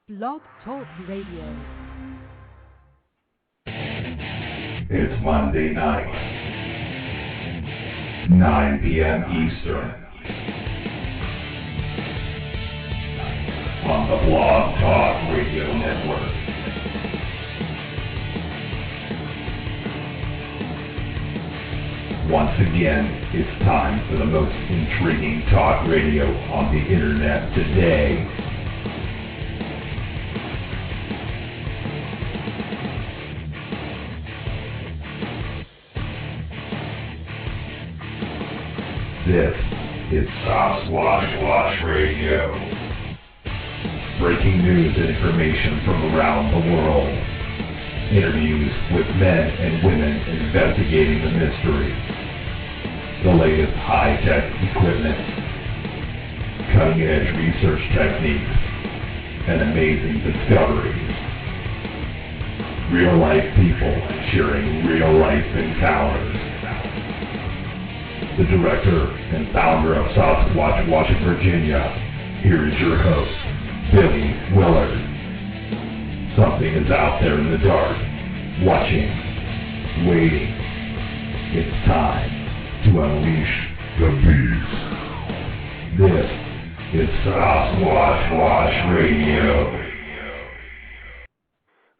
Blog Talk Radio. It's Monday night, 9 p.m. Eastern, on the Blog Talk Radio Network. Once again, it's time for the most intriguing talk radio on the internet today. This is Sasquatch Radio. Breaking news and information from around the world. Interviews with men and women investigating the mystery. The latest high-tech equipment. Cutting-edge research techniques. And amazing discoveries. Real-life people sharing real-life encounters. The director and founder of Sasquatch Watch, Virginia. Here is your host, Billy Willard. Something is out there in the dark, watching, waiting. It's time to unleash the beast. This is Sasquatch Watch Radio.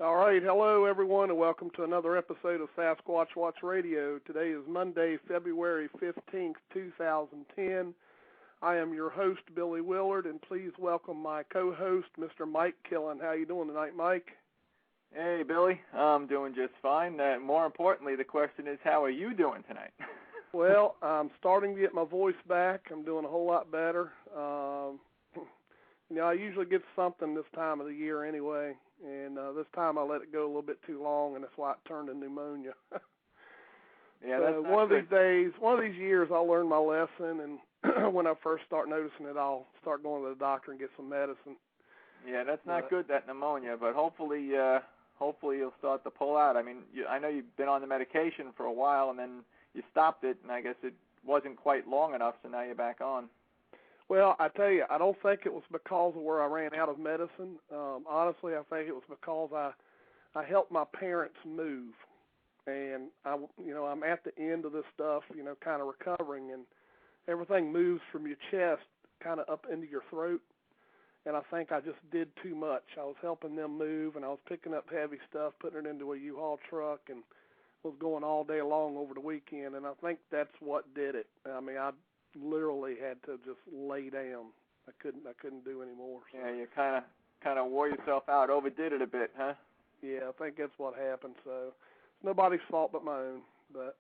All right, hello everyone, and welcome to another episode of Sasquatch Watch Radio. Today is Monday, February 15th, 2010. I am your host, Billy Willard, and please welcome my co-host, Mr. Mike Killen. How you doing tonight, Mike? Hey, Billy. I'm doing just fine. More importantly, the question is, how are you doing tonight? Well, I'm starting to get my voice back. I'm doing a whole lot better. I usually get something this time of the year anyway, and this time I let it go a little bit too long, and that's why it turned to pneumonia. Yeah, so that's one of these years, I'll learn my lesson, and when I first start noticing it, I'll start going to the doctor and get some medicine. Yeah, that's not good, that pneumonia, but hopefully you'll start to pull out. I mean, I know you've been on the medication for a while, and then you stopped it, and I guess it wasn't quite long enough, so now you're back on. Well, I tell you, I don't think it was because of where I ran out of medicine. Honestly, I think it was because I helped my parents move, and I'm at the end of this stuff, kind of recovering, and everything moves from your chest kind of up into your throat, and I think I just did too much. I was helping them move, and I was picking up heavy stuff, putting it into a U-Haul truck, and was going all day long over the weekend, and I think that's what did it. I mean, I literally had to just lay down. I couldn't do any more. So. Yeah, you kind of wore yourself out, overdid it a bit, huh? Yeah, I think that's what happened. So it's nobody's fault but my own. But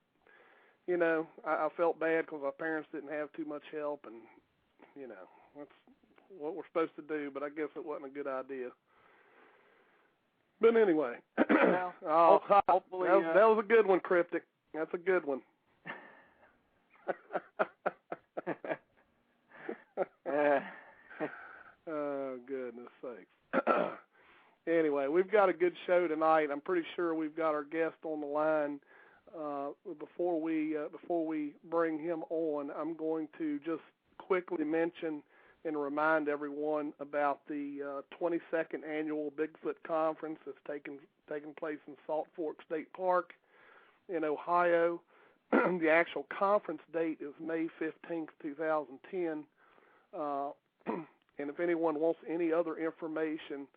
I felt bad because my parents didn't have too much help, and that's what we're supposed to do. But I guess it wasn't a good idea. But anyway, well, hopefully that was a good one, Cryptic. That's a good one. Oh, goodness sakes. Anyway, we've got a good show tonight. I'm pretty sure we've got our guest on the line. Before we bring him on, I'm going to just quickly mention and remind everyone about the 22nd annual Bigfoot conference that's taking place in Salt Fork State Park in Ohio. The actual conference date is May 15th, 2010. And if anyone wants any other information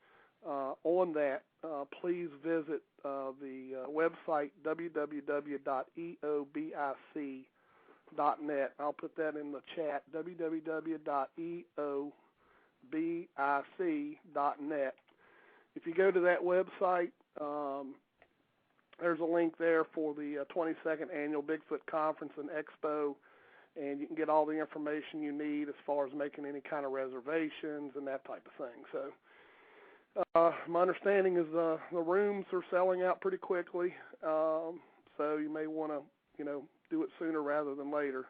on that, please visit the website www.eobic.net. I'll put that in the chat, www.eobic.net. If you go to that website, there's a link there for the 22nd Annual Bigfoot Conference and Expo, and you can get all the information you need as far as making any kind of reservations and that type of thing. So my understanding is the rooms are selling out pretty quickly, so you may want to, do it sooner rather than later.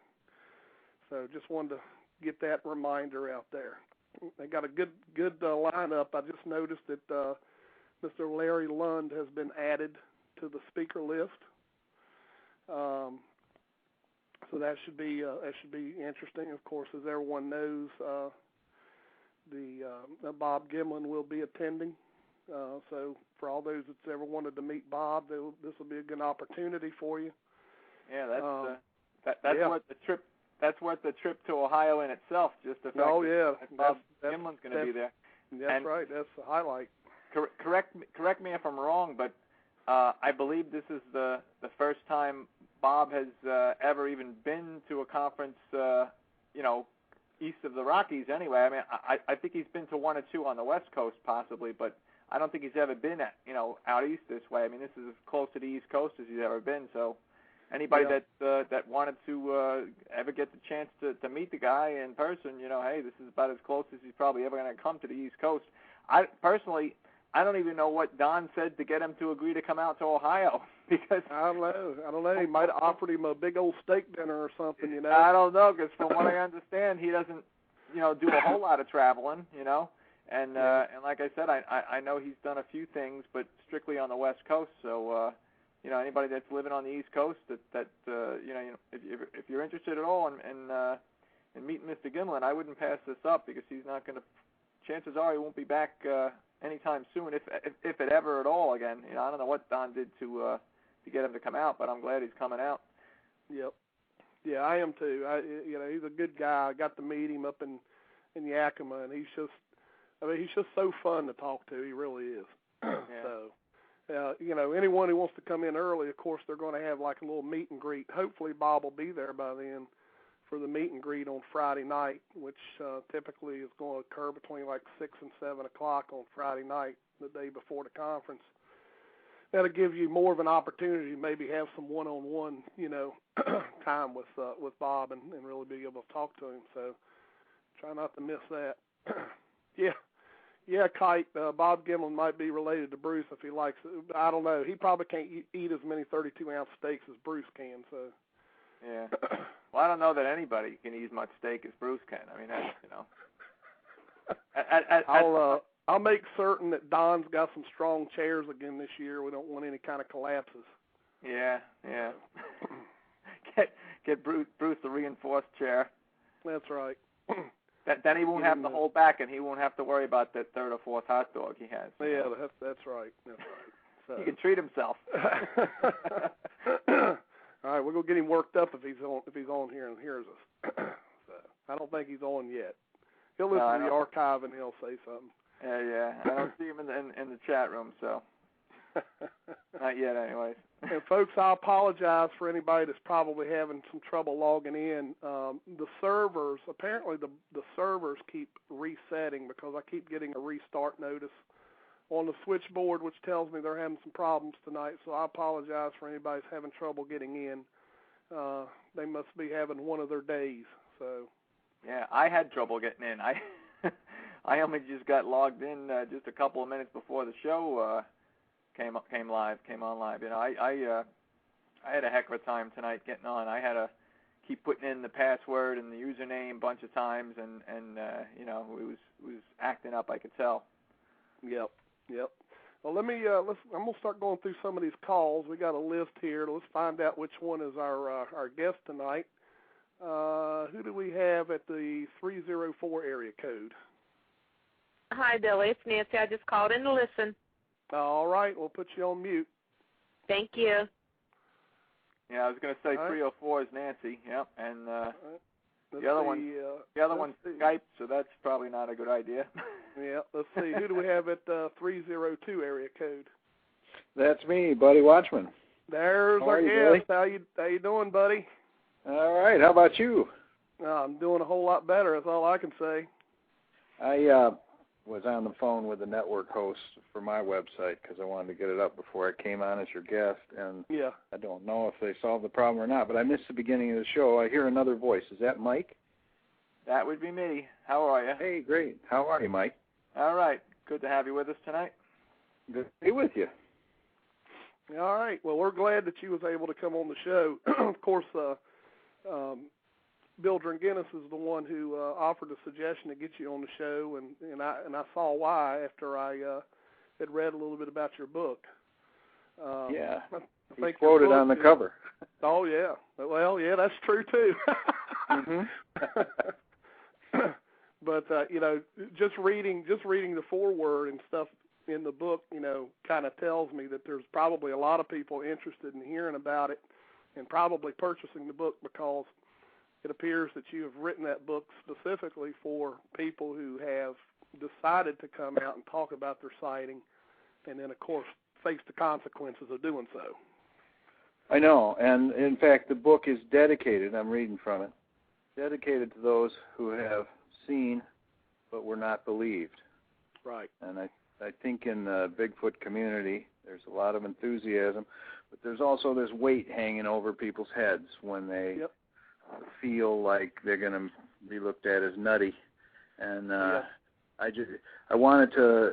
So just wanted to get that reminder out there. They got a good lineup. I just noticed that Mr. Larry Lund has been added to the speaker list. So that should be interesting. Of course, as everyone knows, Bob Gimlin will be attending. So for all those that's ever wanted to meet Bob, this will be a good opportunity for you. Yeah, that's worth the trip. That's worth the trip to Ohio in itself. Just the fact that Bob Gimlin's going to be there. That's right. That's the highlight. Correct me if I'm wrong, but I believe this is the first time Bob has ever even been to a conference, east of the Rockies anyway. I mean, I think he's been to one or two on the West Coast possibly, but I don't think he's ever been out east this way. I mean, this is as close to the East Coast as he's ever been. So anybody that wanted to ever get the chance to meet the guy in person, hey, this is about as close as he's probably ever going to come to the East Coast. I don't even know what Don said to get him to agree to come out to Ohio, because I don't know. He might have offered him a big old steak dinner or something, I don't know, because from what I understand, he doesn't, do a whole lot of traveling, and like I said, I know he's done a few things, but strictly on the West Coast. So, anybody that's living on the East Coast that if you're interested at all in meeting Mr. Gimlin, I wouldn't pass this up, because he's not going to. Chances are he won't be back anytime soon, if it ever at all again. I don't know what Don did to get him to come out, but I'm glad he's coming out. Yep. Yeah, I am too. He's a good guy. I got to meet him up in Yakima, and he's just so fun to talk to. He really is. Yeah. So, anyone who wants to come in early, of course, they're going to have like a little meet and greet. Hopefully, Bob will be there by then for the meet and greet on Friday night, which typically is going to occur between like 6 and 7 o'clock on Friday night, the day before the conference. That'll give you more of an opportunity to maybe have some one-on-one, time with Bob and really be able to talk to him. So try not to miss that. Yeah, Kite, Bob Gimlin might be related to Bruce if he likes it. I don't know. He probably can't eat as many 32-ounce steaks as Bruce can. So. Yeah. Well, I don't know that anybody can eat as much steak as Bruce can. I mean, that's, I'll make certain that Don's got some strong chairs again this year. We don't want any kind of collapses. Yeah. Get Bruce the reinforced chair. That's right. Then he won't have to hold back, and he won't have to worry about that third or fourth hot dog he has. Yeah, that's right. So. He can treat himself. All right, we're gonna get him worked up if he's on here and hears us. So I don't think he's on yet. He'll listen to the archive and he'll say something. Yeah. I don't see him in the chat room, so not yet, anyways. And folks, I apologize for anybody that's probably having some trouble logging in. The servers, apparently the servers keep resetting, because I keep getting a restart notice on the switchboard, which tells me they're having some problems tonight. So I apologize for anybody that's having trouble getting in. They must be having one of their days. So. Yeah, I had trouble getting in. I only just got logged in just a couple of minutes before the show came on live. You know, I had a heck of a time tonight getting on. I had to keep putting in the password and the username a bunch of times, and you know, it was acting up, I could tell. Yep. Well, I'm gonna start going through some of these calls. We got a list here. Let's find out which one is our guest tonight. Who do we have at the 304 area code? Hi, Billy. It's Nancy. I just called in to listen. All right. We'll put you on mute. Thank you. Yeah, I was going to say 304 is Nancy. Yep, and the other one's Skype, so that's probably not a good idea. Yeah. Let's see. Who do we have at 302 area code? That's me, Buddy Watchman. There's our guest. How you doing, buddy? All right. How about you? I'm doing a whole lot better. That's all I can say. I was on the phone with the network host for my website because I wanted to get it up before I came on as your guest, and yeah. I don't know if they solved the problem or not, but I missed the beginning of the show. I hear another voice. Is that Mike? That would be me. How are you? Hey, great. How are you, Mike? All right. Good to have you with us tonight. Good to be with you. All right. Well, we're glad that you was able to come on the show. Of course, Bill Dringinnis is the one who offered a suggestion to get you on the show, and I saw why after I had read a little bit about your book. Yeah, I think quoted on the cover. Oh, yeah. Well, yeah, that's true, too. Mm-hmm. But just reading the foreword and stuff in the book, kind of tells me that there's probably a lot of people interested in hearing about it and probably purchasing the book, because it appears that you have written that book specifically for people who have decided to come out and talk about their sighting, and then, of course, face the consequences of doing so. I know, and in fact, the book is dedicated, I'm reading from it, dedicated to those who have seen but were not believed. Right. And I think in the Bigfoot community, there's a lot of enthusiasm, but there's also this weight hanging over people's heads when they feel like they're going to be looked at as nutty. And I wanted to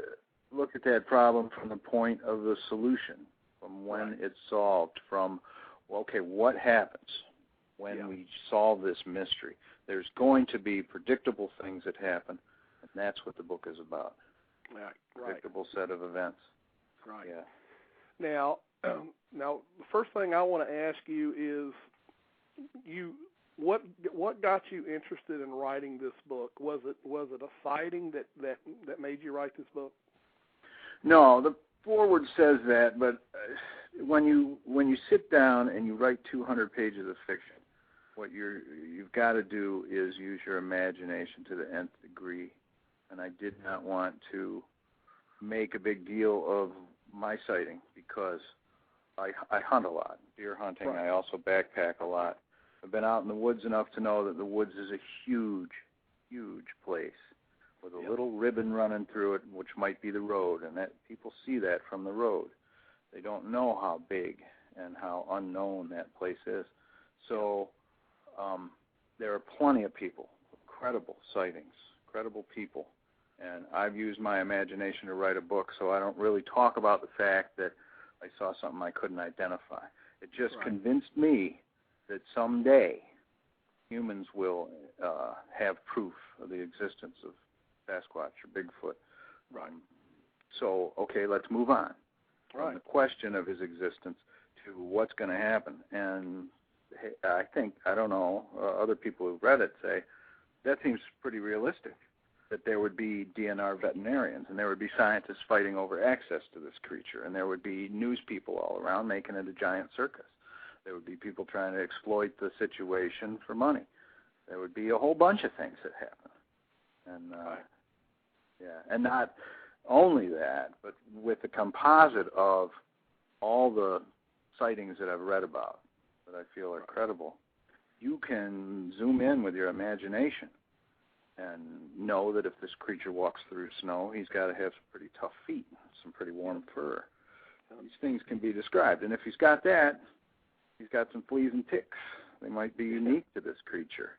look at that problem from the point of the solution, from when it's solved, from, okay, what happens when we solve this mystery? There's going to be predictable things that happen, and that's what the book is about. Right. Predictable set of events. Right. Yeah. Now, the first thing I want to ask you is, what got you interested in writing this book? Was it a sighting that made you write this book? No, the foreword says that, but when you sit down and you write 200 pages of fiction, what you've got to do is use your imagination to the nth degree. And I did not want to make a big deal of my sighting because I hunt a lot, deer hunting. Right. I also backpack a lot. I've been out in the woods enough to know that the woods is a huge, huge place with a little ribbon running through it, which might be the road, and that people see that from the road. They don't know how big and how unknown that place is. So there are plenty of people, credible sightings, credible people, and I've used my imagination to write a book, so I don't really talk about the fact that I saw something I couldn't identify. It just convinced me that someday humans will have proof of the existence of Sasquatch or Bigfoot. Right. So, okay, let's move on from the question of his existence to what's going to happen. And I think, I don't know, other people who've read it say that seems pretty realistic, that there would be DNR veterinarians and there would be scientists fighting over access to this creature, and there would be news people all around making it a giant circus. There would be people trying to exploit the situation for money. There would be a whole bunch of things that happen. And and not only that, but with the composite of all the sightings that I've read about that I feel are credible, you can zoom in with your imagination and know that if this creature walks through snow, he's got to have some pretty tough feet, some pretty warm fur. These things can be described. And if he's got that, he's got some fleas and ticks. They might be unique to this creature.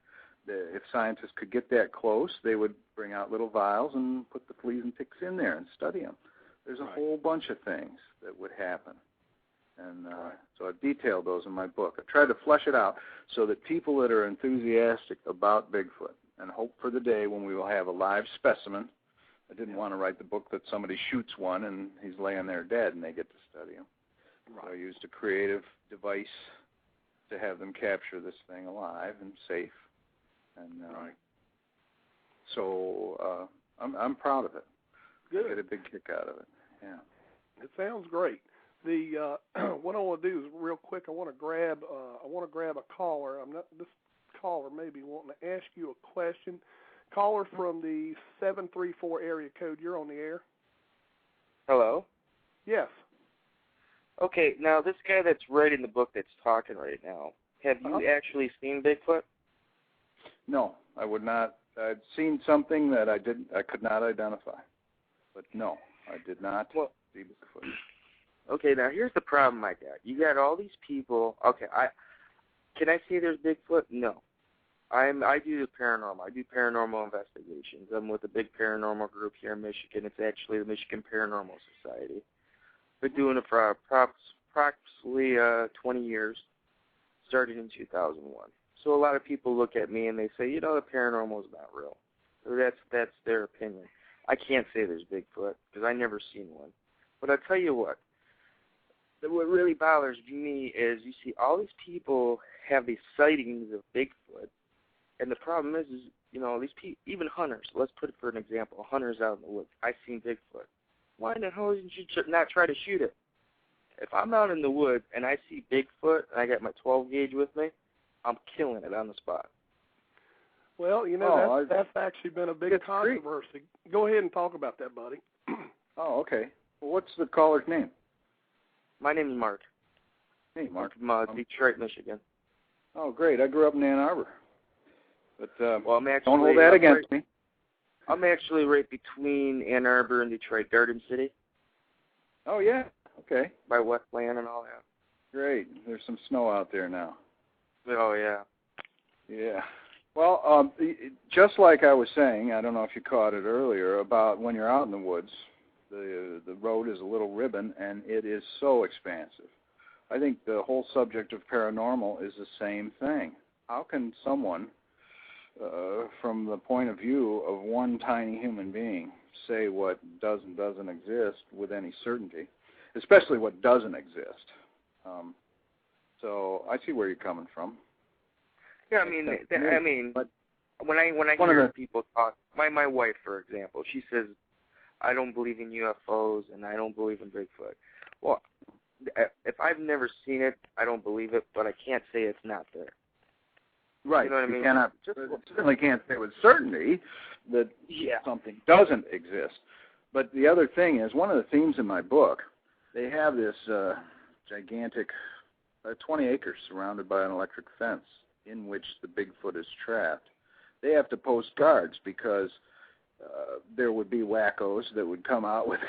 If scientists could get that close, they would bring out little vials and put the fleas and ticks in there and study them. There's a whole bunch of things that would happen. And so I've detailed those in my book. I've tried to flesh it out so that people that are enthusiastic about Bigfoot and hope for the day when we will have a live specimen. I didn't want to write the book that somebody shoots one and he's laying there dead and they get to study him. So I used a creative device to have them capture this thing alive and safe. And so I'm proud of it. Good. I get a big kick out of it. Yeah. It sounds great. The what I want to do is real quick. I want to grab a caller. This caller may be wanting to ask you a question. Caller from the 734 area code. You're on the air. Hello. Yes. Okay. Now this guy that's writing the book that's talking right now. Have you actually seen Bigfoot? No, I would not. I'd seen something that I could not identify. But no, I did not see Bigfoot. Okay, now here's the problem I got. You got all these people. Okay, can I say there's Bigfoot? No. I do the paranormal. I do paranormal investigations. I'm with a big paranormal group here in Michigan. It's actually the Michigan Paranormal Society. Been doing it for approximately 20 years, started in 2001. So a lot of people look at me and they say, the paranormal is not real. That's their opinion. I can't say there's Bigfoot because I never seen one. But I'll tell you what really bothers me is you see all these people have these sightings of Bigfoot, and the problem is these even hunters. Let's put it for an example. Hunters out in the woods. I seen Bigfoot. Why in the hell didn't you not try to shoot it? If I'm out in the woods and I see Bigfoot and I got my 12 gauge with me, I'm killing it on the spot. Well, that's actually been a big controversy. Go ahead and talk about that, buddy. Oh, okay. Well, what's the caller's name? My name is Mark. Hey, Mark. I'm from Detroit, Michigan. Oh, great. I grew up in Ann Arbor. But I'm actually, don't hold that against me. I'm actually right between Ann Arbor and Detroit, Garden City. Oh, yeah. Okay. By Westland and all that. Great. There's some snow out there now. Oh, yeah. Yeah. Well, just like I was saying, I don't know if you caught it earlier, about when you're out in the woods, the road is a little ribbon, and it is so expansive. I think the whole subject of paranormal is the same thing. How can someone, from the point of view of one tiny human being, say what does and doesn't exist with any certainty, especially what doesn't exist? So I see where you're coming from. Yeah, but when I hear people talk, my wife, for example, she says, I don't believe in UFOs and I don't believe in Bigfoot. Well, if I've never seen it, I don't believe it, but I can't say it's not there. Right. You know what I mean? Certainly can't say with certainty that something doesn't exist. But the other thing is, one of the themes in my book, they have this gigantic 20 acres surrounded by an electric fence in which the Bigfoot is trapped. They have to post guards because there would be wackos that would come out with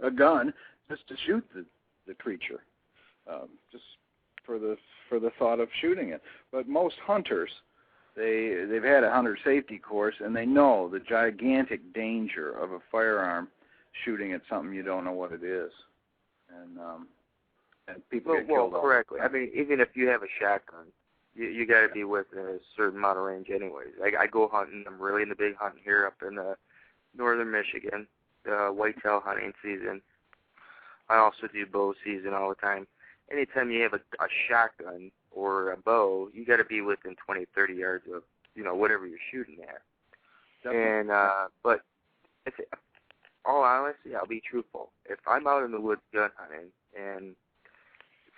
a gun just to shoot the creature, just for the thought of shooting it. But most hunters, they've had a hunter safety course, and they know the gigantic danger of a firearm shooting at something you don't know what it is, and people get killed. Well, correctly. I mean, even if you have a shotgun, you got to be within a certain amount of range, anyways. I go hunting. I'm really into big hunting here up in northern Michigan, the whitetail hunting season. I also do bow season all the time. Anytime you have a shotgun or a bow, you got to be within 20, 30 yards of whatever you're shooting at. Definitely. And but if all honesty, I'll be truthful. If I'm out in the woods gun hunting and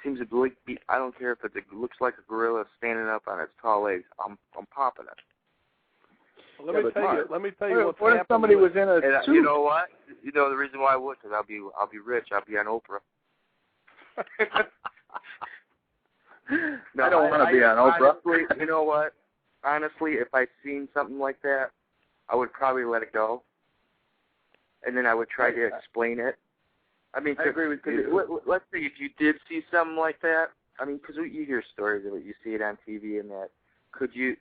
seems to be, I don't care if it looks like a gorilla standing up on its tall legs. I'm popping it. Well, let me tell you what's what if somebody was in a suit? You know what? You know the reason why I would, because I'll be rich. I'll be on Oprah. No, I don't want to be on Oprah. Honestly, you know what? Honestly, if I seen something like that, I would probably let it go, and then I would try to explain it. I mean, I agree with you. Let's say if you did see something like that, I mean, because you hear stories of it, you see it on TV and that. You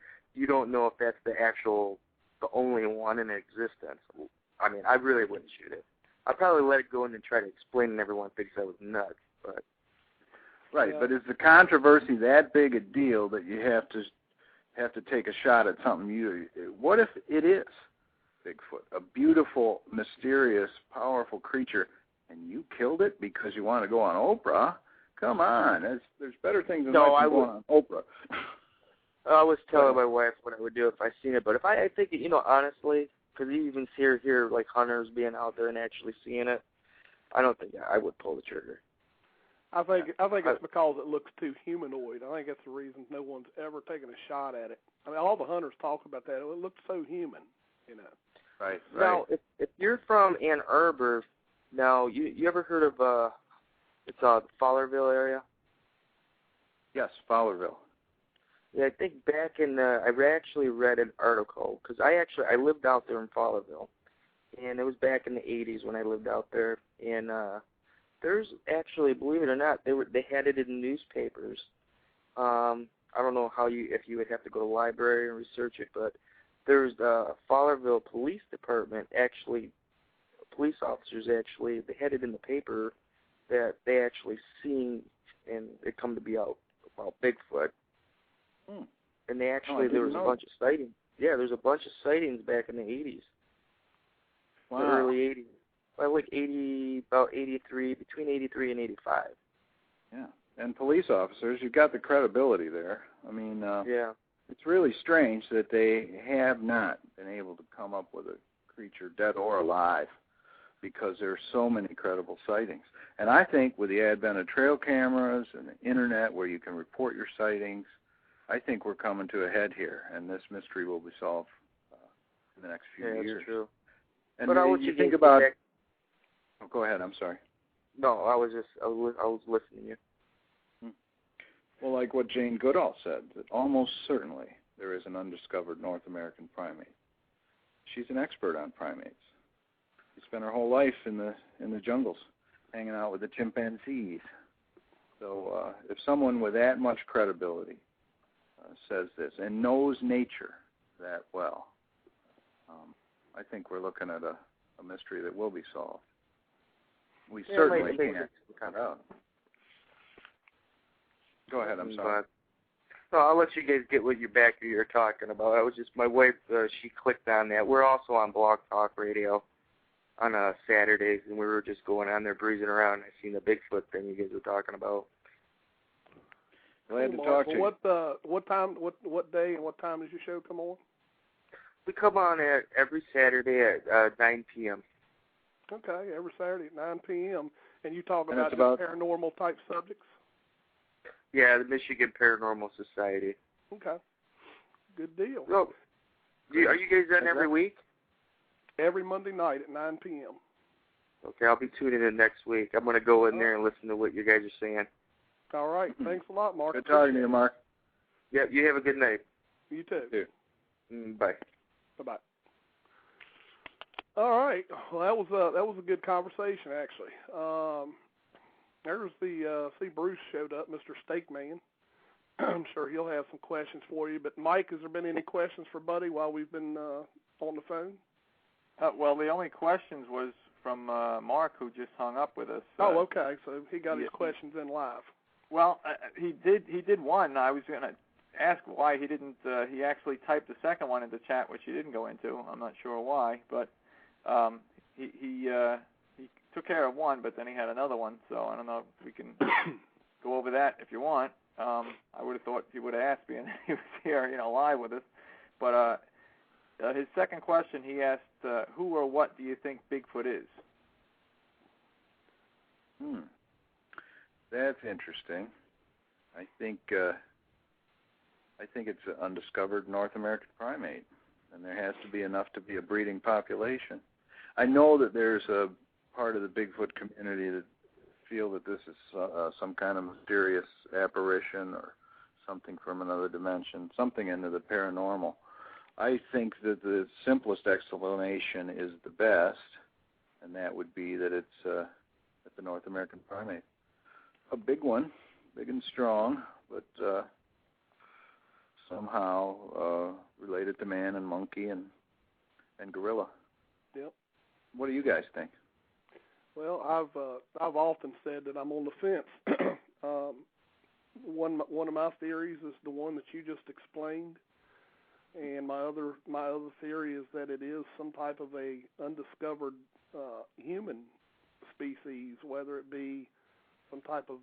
don't know if that's the only one in existence. I mean, I really wouldn't shoot it. I'd probably let it go and then try to explain, and everyone thinks I was nuts. But right, but is the controversy that big a deal that you have to take a shot at something? What if it is Bigfoot, a beautiful, mysterious, powerful creature, and you killed it because you want to go on Oprah? Come on, there's better things than going on Oprah. I was telling my wife what I would do if I seen it, but if I think it, honestly, because you even hear like hunters being out there and actually seeing it, I don't think I would pull the trigger. I think it's because it looks too humanoid. I think that's the reason no one's ever taken a shot at it. I mean, all the hunters talk about that. It looks so human, Right. Now, if you're from Ann Arbor, now you ever heard of it's the Fowlerville area? Yes, Fowlerville. Yeah, I think back in I actually read an article because I lived out there in Fowlerville, and it was back in the 80s when I lived out there, and there's actually, believe it or not, they had it in newspapers. I don't know if you would have to go to the library and research it, but there's the Fowlerville Police Department police officers they had it in the paper that they actually seen, and it come to be out about Bigfoot. And they there was a bunch of sightings. Yeah, there's a bunch of sightings back in the 80s. Wow. The early 80s. Well, like about 83, between 83 and 85. Yeah, and police officers, you've got the credibility there. I mean, yeah. it's really strange that they have not been able to come up with a creature, dead or alive, because there are so many credible sightings. And I think with the advent of trail cameras and the internet where you can report your sightings, I think we're coming to a head here, and this mystery will be solved in the next few years. That's true. And but you think about... Oh, go ahead, I'm sorry. No, I was listening to you. Well, like what Jane Goodall said, that almost certainly there is an undiscovered North American primate. She's an expert on primates. She spent her whole life in the jungles, hanging out with the chimpanzees. So if someone with that much credibility says this and knows nature that well, I think we're looking at a mystery that will be solved. We certainly can't cut out. Go ahead, I'm sorry. No, I'll let you guys get what you're talking about. I was just, my wife, she clicked on that. We're also on Blog Talk Radio on Saturdays, and we were just going on there breezing around. I seen the Bigfoot thing you guys were talking about. Glad to talk to you. What time, what day and what time does your show come on? We come on every Saturday at 9 p.m. Okay, every Saturday at 9 p.m. And you talk And about paranormal type subjects? Yeah, the Michigan Paranormal Society. Okay, good deal. So, are you guys on every week? Every Monday night at 9 p.m. Okay, I'll be tuning in next week. I'm going to go in there and listen to what you guys are saying. All right, thanks a lot, Mark. Good talking to you, Mark. Yeah, you have a good night. You too. Bye. Bye-bye. All right, well, that was a good conversation, actually. There's see Bruce showed up, Mr. Steakman. I'm sure he'll have some questions for you. But Mike, has there been any questions for Buddy while we've been on the phone? Well, the only questions was from Mark, who just hung up with us. Oh, okay. So he got his questions in live. Well, he did one. I was going to ask why he didn't. He actually typed the second one into chat, which he didn't go into. I'm not sure why, but he took care of one, but then he had another one. So I don't know if we can go over that if you want. I would have thought he would have asked me, and he was here, live with us. But his second question, he asked, "Who or what do you think Bigfoot is?" That's interesting. I think it's an undiscovered North American primate, and there has to be enough to be a breeding population. I know that there's a part of the Bigfoot community that feel that this is some kind of mysterious apparition or something from another dimension, something into the paranormal. I think that the simplest explanation is the best, and that would be that it's the North American primate. A big one, big and strong, but somehow related to man and monkey and gorilla. Yep. What do you guys think? Well, I've often said that I'm on the fence. One of my theories is the one that you just explained, and my other theory is that it is some type of a undiscovered human species, whether it be some type of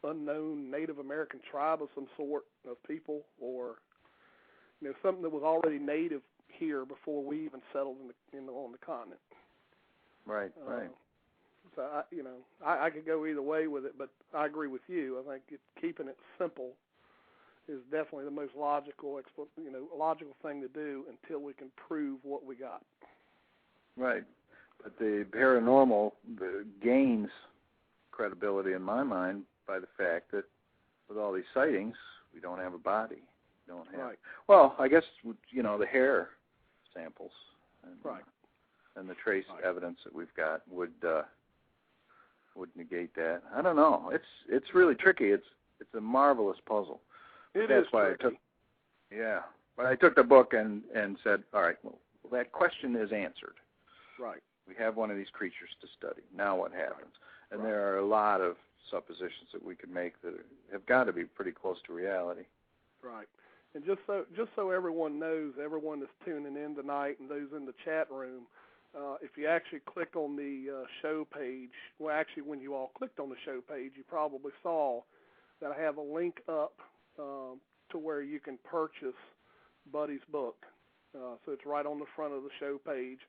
unknown Native American tribe of some sort of people, or something that was already native here before we even settled on the continent. Right. So I could go either way with it, but I agree with you. I think keeping it simple is definitely the most logical thing to do until we can prove what we got. Right. But the paranormal gains credibility in my mind by the fact that with all these sightings, we don't have a body. We don't have. Right. Well, I guess the hair samples. And the trace evidence that we've got would negate that. I don't know. It's really tricky. It's a marvelous puzzle. That's why tricky. But I took the book and said, all right, well, that question is answered. Right. We have one of these creatures to study. Now what happens? Right. And there are a lot of suppositions that we could make that have got to be pretty close to reality. Right. And just so everyone knows, everyone that's tuning in tonight and those in the chat room, if you actually click on the show page, well, actually, when you all clicked on the show page, you probably saw that I have a link up to where you can purchase Buddy's book. So it's right on the front of the show page.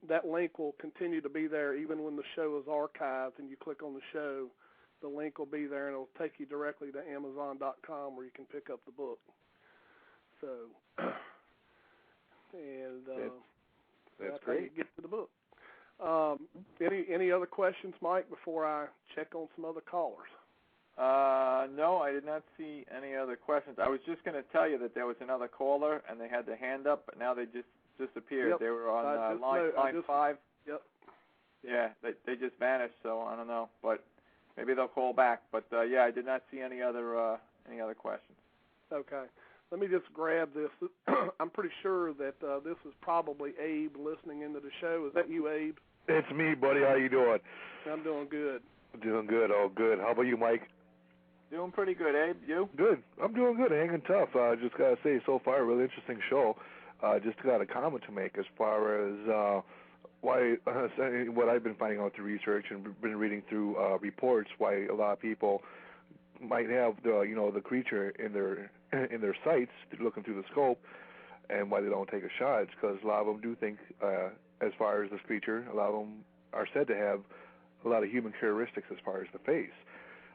That link will continue to be there even when the show is archived and you click on the show. The link will be there and it'll take you directly to Amazon.com where you can pick up the book. So, and that's how you get to the book. Any other questions, Mike, before I check on some other callers? No, I did not see any other questions. I was just going to tell you that there was another caller, and they had their hand up, but now they just disappeared. Yep. They were on line 5. Yep. Yeah, they just vanished, so I don't know. But maybe they'll call back. But, yeah, I did not see any other questions. Okay. Let me just grab this. I'm pretty sure that this is probably Abe listening into the show. Is that you, Abe? It's me, buddy. How you doing? I'm doing good. Doing good. Oh, good. How about you, Mike? Doing pretty good, Abe. You? Good. I'm doing good. Hanging tough. Just got to say, so far, a really interesting show. Just got a comment to make as far as why what I've been finding out through research and been reading through reports, why a lot of people might have the creature in their sights looking through the scope, and why they don't take a shot. It's because a lot of them do think, as far as this creature, a lot of them are said to have a lot of human characteristics as far as the face.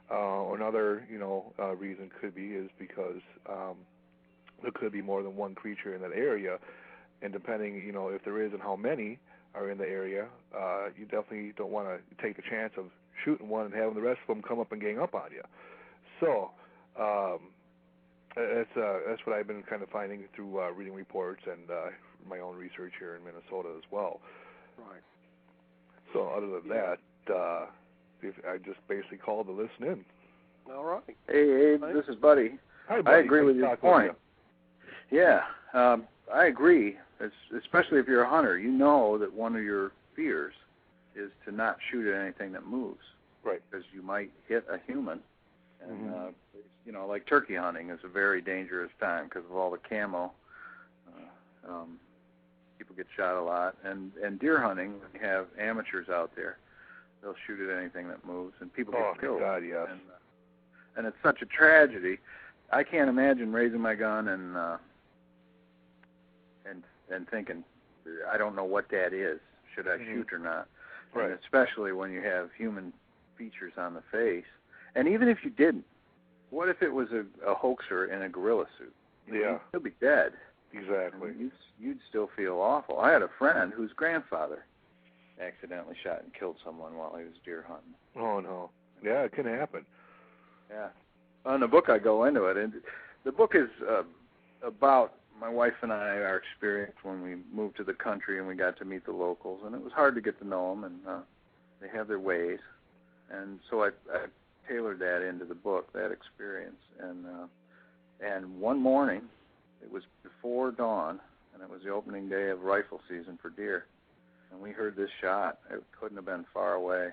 Another reason could be is because there could be more than one creature in that area, and depending if there is and how many are in the area, you definitely don't want to take the chance of shooting one and having the rest of them come up and gang up on you. So that's what I've been kind of finding through reading reports and my own research here in Minnesota as well. Right. So other than that, I just basically called to listen in. All right. Hey, Abe, this is Buddy. Hi, Buddy. I agree with your point. Yeah, I agree, especially if you're a hunter. You know that one of your fears is to not shoot at anything that moves. Right. Because you might hit a human. And, like turkey hunting is a very dangerous time because of all the camo. People get shot a lot. And deer hunting, when you have amateurs out there, they'll shoot at anything that moves, and people get killed. Oh, God, yes. And it's such a tragedy. I can't imagine raising my gun and thinking, I don't know what that is. Should I shoot or not? Right. And especially when you have human features on the face. And even if you didn't, what if it was a hoaxer in a gorilla suit? Yeah. He'll be dead. Exactly. You'd still feel awful. I had a friend whose grandfather accidentally shot and killed someone while he was deer hunting. Oh, no. Yeah, it can happen. Yeah. On the book, I go into it. And the book is about my wife and I, our experience when we moved to the country and we got to meet the locals. And it was hard to get to know them, and they have their ways. And so I tailored that into the book, that experience. And one morning, it was before dawn, and it was the opening day of rifle season for deer. And we heard this shot. It couldn't have been far away.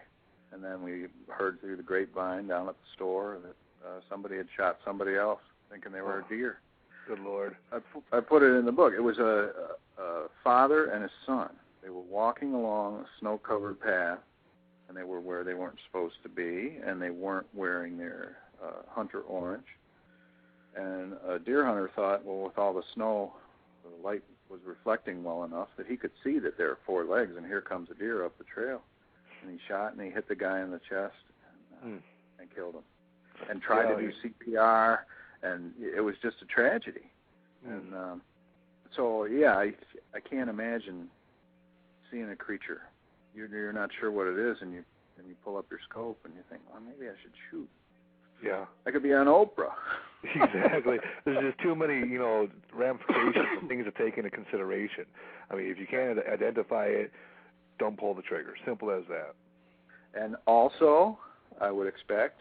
And then we heard through the grapevine down at the store that somebody had shot somebody else, thinking they were a deer. Good Lord. I put it in the book. It was a father and his son. They were walking along a snow-covered path, and they were where they weren't supposed to be, and they weren't wearing their hunter orange. And a deer hunter thought, well, with all the snow, the light was reflecting well enough that he could see that there are four legs, and here comes a deer up the trail. And he shot, and he hit the guy in the chest and killed him. And tried to do CPR, and it was just a tragedy. And so, yeah, I can't imagine seeing a creature. You're not sure what it is, and you pull up your scope, and you think, well, maybe I should shoot. Yeah. I could be on Oprah. Exactly. There's just too many, ramifications and things to take into consideration. I mean, if you can't identify it, don't pull the trigger. Simple as that. And also, I would expect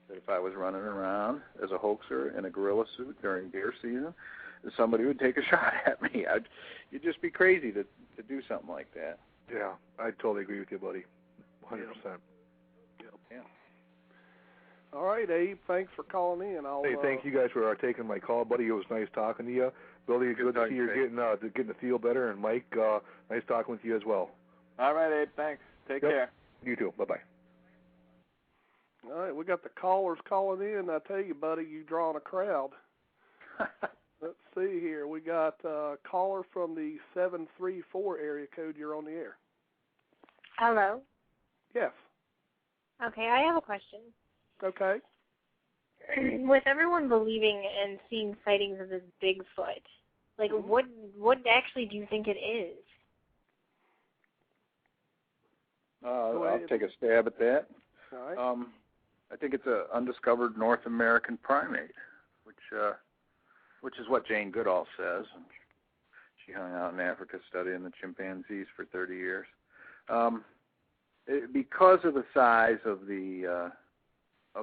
that if I was running around as a hoaxer in a gorilla suit during deer season, somebody would take a shot at me. You'd just be crazy to do something like that. Yeah, I totally agree with you, buddy. 100%. Yeah. All right, Abe, thanks for calling in. Hey, thank you guys for taking my call, buddy. It was nice talking to you. Billy, good to see you're getting to feel better. And Mike, nice talking with you as well. All right, Abe, thanks. Take care. You too. Bye-bye. All right, we got the callers calling in. I tell you, buddy, you drawing a crowd. Let's see here. We got a caller from the 734 area code. You're on the air. Hello. Yes. Okay, I have a question. Okay. With everyone believing and seeing sightings of this Bigfoot, like, what actually do you think it is? I'll take a stab at that. All right. I think it's an undiscovered North American primate, which is what Jane Goodall says. She hung out in Africa studying the chimpanzees for 30 years. Because of the size of the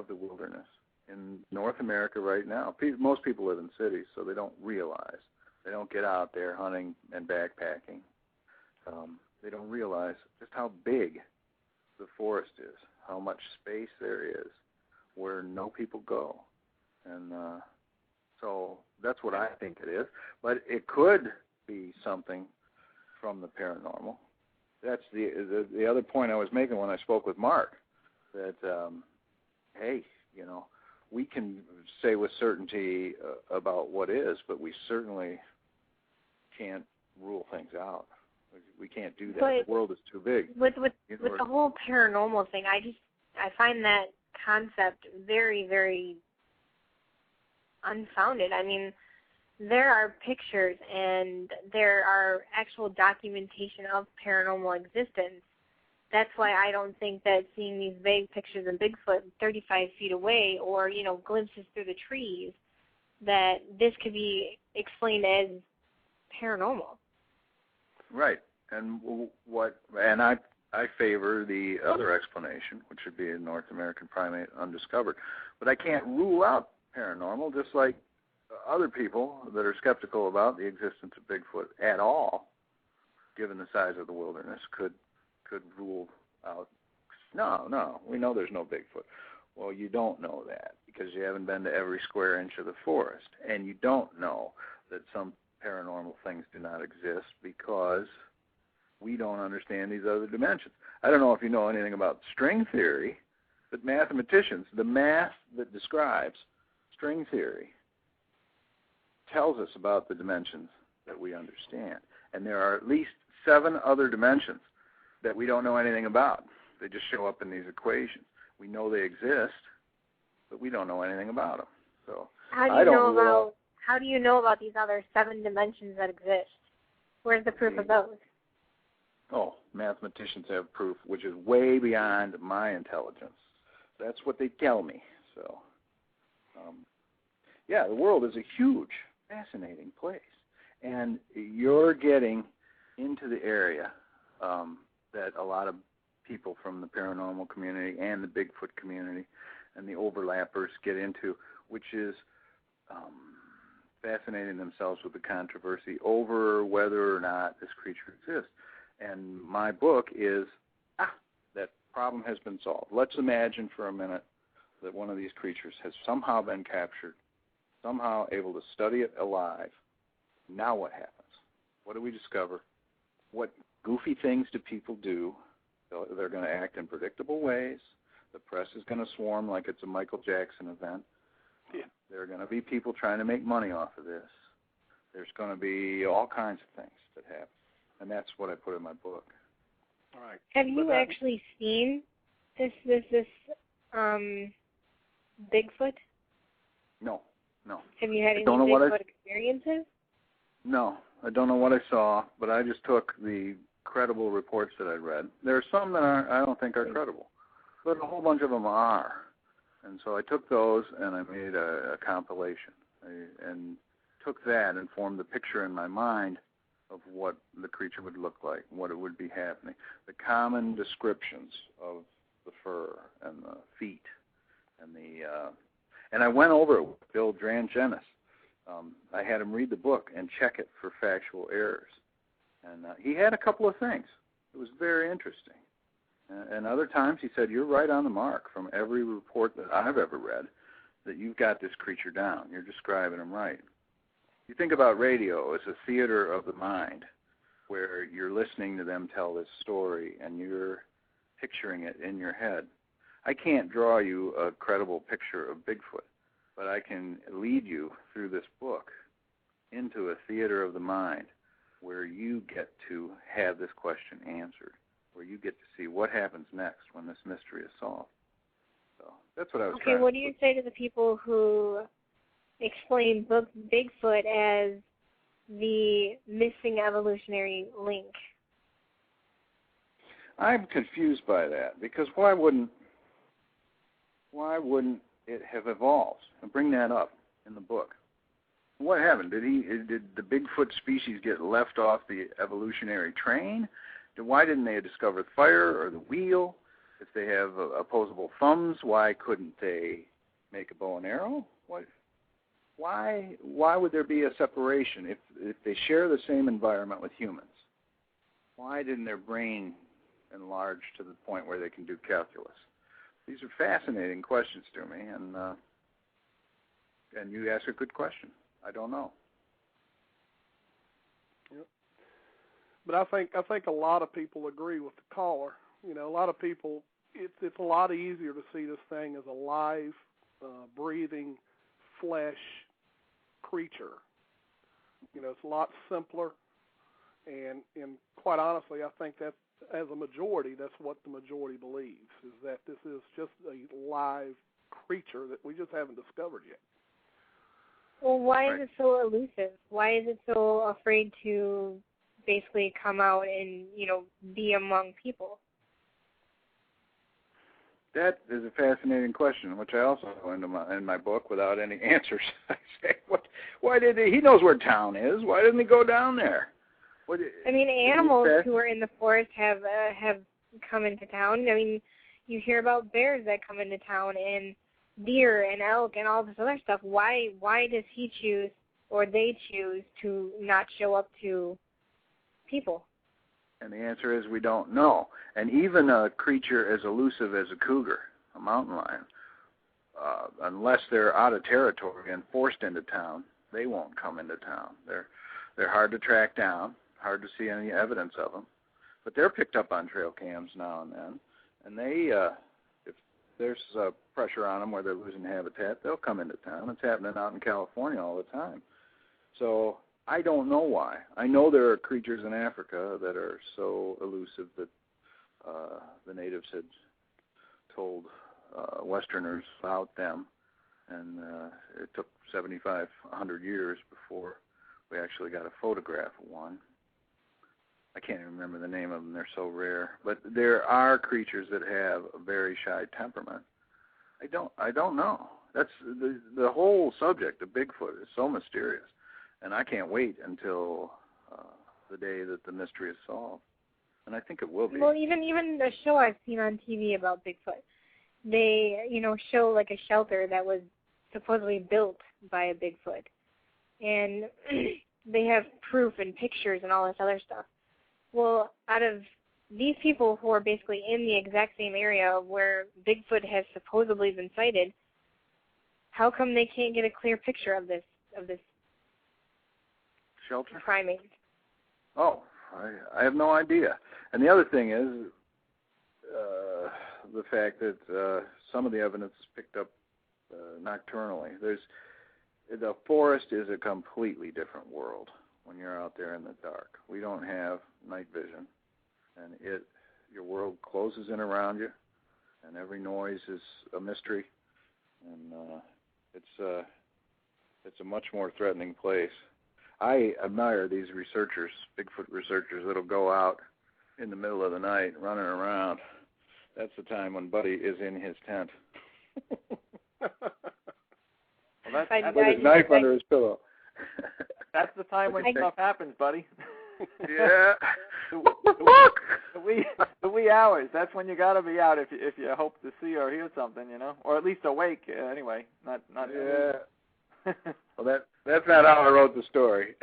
wilderness in North America right now, most people live in cities, so they don't realize. They don't get out there hunting and backpacking. They don't realize just how big the forest is, how much space there is where no people go. And so that's what I think it is. But it could be something from the paranormal. That's the other point I was making when I spoke with Mark, that, hey, you know, we can say with certainty about what is, but we certainly can't rule things out. We can't do that. But the world is too big. With the whole paranormal thing, I find that concept very, very unfounded. I mean, there are pictures and there are actual documentation of paranormal existence. That's why I don't think that seeing these vague pictures of Bigfoot 35 feet away or, you know, glimpses through the trees, that this could be explained as paranormal. Right. And I favor the other explanation, which would be a North American primate undiscovered. But I can't rule out paranormal, just like other people that are skeptical about the existence of Bigfoot at all, given the size of the wilderness, could rule out, no, we know there's no Bigfoot. Well, you don't know that because you haven't been to every square inch of the forest, and you don't know that some paranormal things do not exist because we don't understand these other dimensions. I don't know if you know anything about string theory, but mathematicians, the math that describes string theory tells us about the dimensions that we understand. And there are at least 7 other dimensions that we don't know anything about. They just show up in these equations. We know they exist, but we don't know anything about them. So how do you know about these other 7 dimensions that exist? Where's the proof of those? Oh, mathematicians have proof, which is way beyond my intelligence. That's what they tell me. So, yeah, the world is a huge, fascinating place. And you're getting into the area that a lot of people from the paranormal community and the Bigfoot community and the overlappers get into, which is fascinating themselves with the controversy over whether or not this creature exists. And my book is, that problem has been solved. Let's imagine for a minute that one of these creatures has somehow been captured, somehow able to study it alive. Now what happens? What do we discover? What goofy things do people do? They're going to act in predictable ways. The press is going to swarm like it's a Michael Jackson event. Yeah. There are going to be people trying to make money off of this. There's going to be all kinds of things that happen. And that's what I put in my book. All right. Have you actually seen this Bigfoot? No. Have you had any Bigfoot experiences? No, I don't know what I saw, but I just took the credible reports that I read. There are some that I don't think are credible, but a whole bunch of them are. And so I took those and I made a compilation and took that and formed the picture in my mind of what the creature would look like, what it would be happening, the common descriptions of the fur and the feet and I went over it with Bill Drangenis. I had him read the book and check it for factual errors. And he had a couple of things. It was very interesting. And other times he said, you're right on the mark from every report that I've ever read that you've got this creature down. You're describing him right. You think about radio as a theater of the mind where you're listening to them tell this story and you're picturing it in your head. I can't draw you a credible picture of Bigfoot, but I can lead you through this book into a theater of the mind where you get to have this question answered, where you get to see what happens next when this mystery is solved. So that's what I was trying to Okay, what do you say to the people who explain Bigfoot as the missing evolutionary link? I'm confused by that, because why wouldn't it have evolved? And bring that up in the book. What happened? Did the Bigfoot species get left off the evolutionary train? Why didn't they discover fire or the wheel? If they have opposable thumbs, why couldn't they make a bow and arrow? Why would there be a separation if they share the same environment with humans? Why didn't their brain enlarge to the point where they can do calculus? These are fascinating questions to me, and you ask a good question. I don't know. Yep. But I think a lot of people agree with the caller. You know, a lot of people, it's a lot easier to see this thing as a live, breathing, flesh creature. You know, it's a lot simpler, and quite honestly, I think that as a majority, that's what the majority believes, is that this is just a live creature that we just haven't discovered yet. Well, why is it so elusive? Why is it so afraid to basically come out and, be among people? That is a fascinating question, which I also go into in my book without any answers. I say, why did he knows where town is? Why didn't he go down there? Animals who are in the forest have come into town. You hear about bears that come into town, and deer and elk and all this other stuff. Why does he choose, or they choose, to not show up to people? And the answer is we don't know. And even a creature as elusive as a cougar, a mountain lion, unless they're out of territory and forced into town, they won't come into town. They're hard to track down, hard to see any evidence of them. But they're picked up on trail cams now and then. And they, if there's pressure on them where they're losing habitat, they'll come into town. It's happening out in California all the time. So I don't know why. I know there are creatures in Africa that are so elusive that the natives had told Westerners about them, and it took 7,500 years before we actually got a photograph of one. I can't even remember the name of them. They're so rare. But there are creatures that have a very shy temperament. I don't know. That's the whole subject of Bigfoot is so mysterious. And I can't wait until the day that the mystery is solved. And I think it will be. Well, even the show I've seen on TV about Bigfoot, they, show like a shelter that was supposedly built by a Bigfoot. And they have proof and pictures and all this other stuff. Well, out of these people who are basically in the exact same area where Bigfoot has supposedly been sighted, how come they can't get a clear picture of this shelter primate? Oh, I have no idea. And the other thing is the fact that some of the evidence is picked up nocturnally. The forest is a completely different world when you're out there in the dark. We don't have night vision, and your world closes in around you, and every noise is a mystery, and it's a much more threatening place. I admire these researchers, Bigfoot researchers, that'll go out in the middle of the night running around. That's the time when Buddy is in his tent. Well, that's with his knife under his pillow. That's the time when stuff happens, buddy. Yeah. the wee hours. That's when you got to be out if you hope to see or hear something, or at least awake anyway. Not. Yeah. Well, that's not how I wrote the story.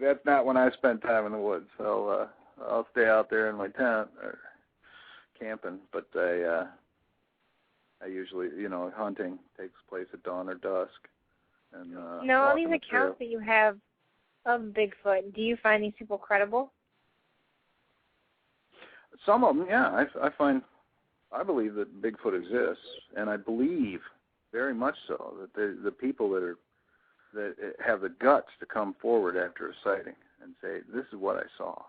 That's not when I spent time in the woods. So I'll stay out there in my tent or camping, but I usually, hunting takes place at dawn or dusk. And now, all these accounts that you have of Bigfoot, do you find these people credible? Some of them, yeah. I believe that Bigfoot exists, and I believe very much so. That the people that have the guts to come forward after a sighting and say, "This is what I saw,"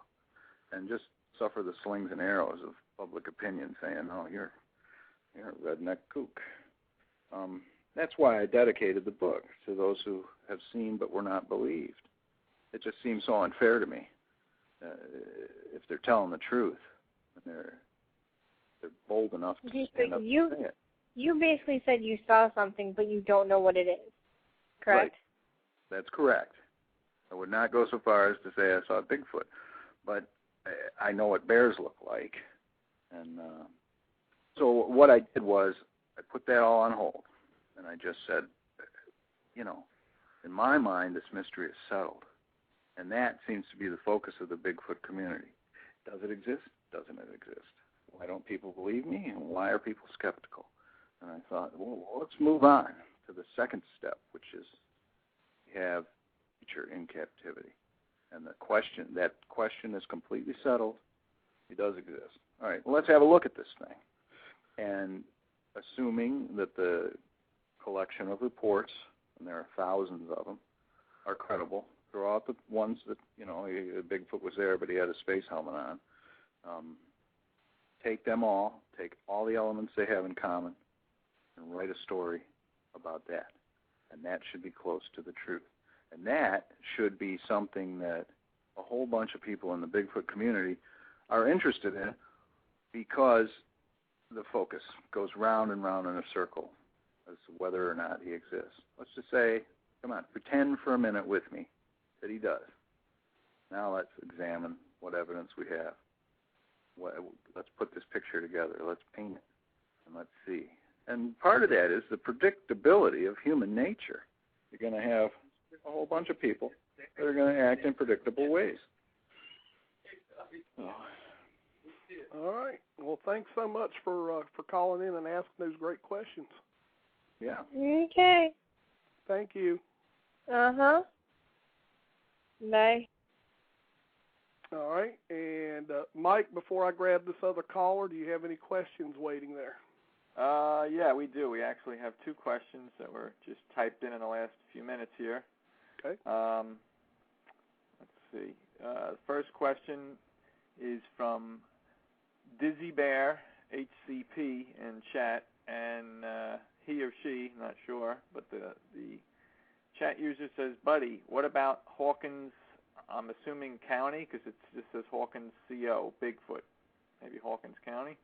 and just suffer the slings and arrows of public opinion saying, "Oh, you're a redneck kook." That's why I dedicated the book to those who have seen but were not believed. It just seems so unfair to me if they're telling the truth and they're bold enough to stand up and say it. You basically said you saw something, but you don't know what it is, correct? Right. That's correct. I would not go so far as to say I saw Bigfoot, but I know what bears look like. And so what I did was I put that all on hold, and I just said, in my mind, this mystery is settled. And that seems to be the focus of the Bigfoot community. Does it exist? Doesn't it exist? Why don't people believe me? And why are people skeptical? And I thought, well, let's move on to the second step, which is you have nature in captivity. And that question is completely settled. It does exist. All right, well, let's have a look at this thing. And assuming that the collection of reports, and there are thousands of them, are credible, throw out the ones that, Bigfoot was there, but he had a space helmet on. Take them all, take all the elements they have in common, and write a story about that. And that should be close to the truth. And that should be something that a whole bunch of people in the Bigfoot community are interested in, because the focus goes round and round in a circle as to whether or not he exists. Let's just say, come on, pretend for a minute with me that he does. Now let's examine what evidence we have. Let's put this picture together. Let's paint it, and let's see. And part of that is the predictability of human nature. You're going to have a whole bunch of people that are going to act in predictable ways. Oh. All right. Well, thanks so much for calling in and asking those great questions. Yeah. Okay. Thank you. Uh-huh. Bye. All right. And, Mike, before I grab this other caller, do you have any questions waiting there? Yeah, we do. We actually have two questions that were just typed in the last few minutes here. Okay. Let's see. The first question is from Dizzy Bear, HCP, in chat, and he or she, not sure, but the chat user says, Buddy, what about Hawkins, I'm assuming county, because it just says Hawkins CO, Bigfoot. Maybe Hawkins County?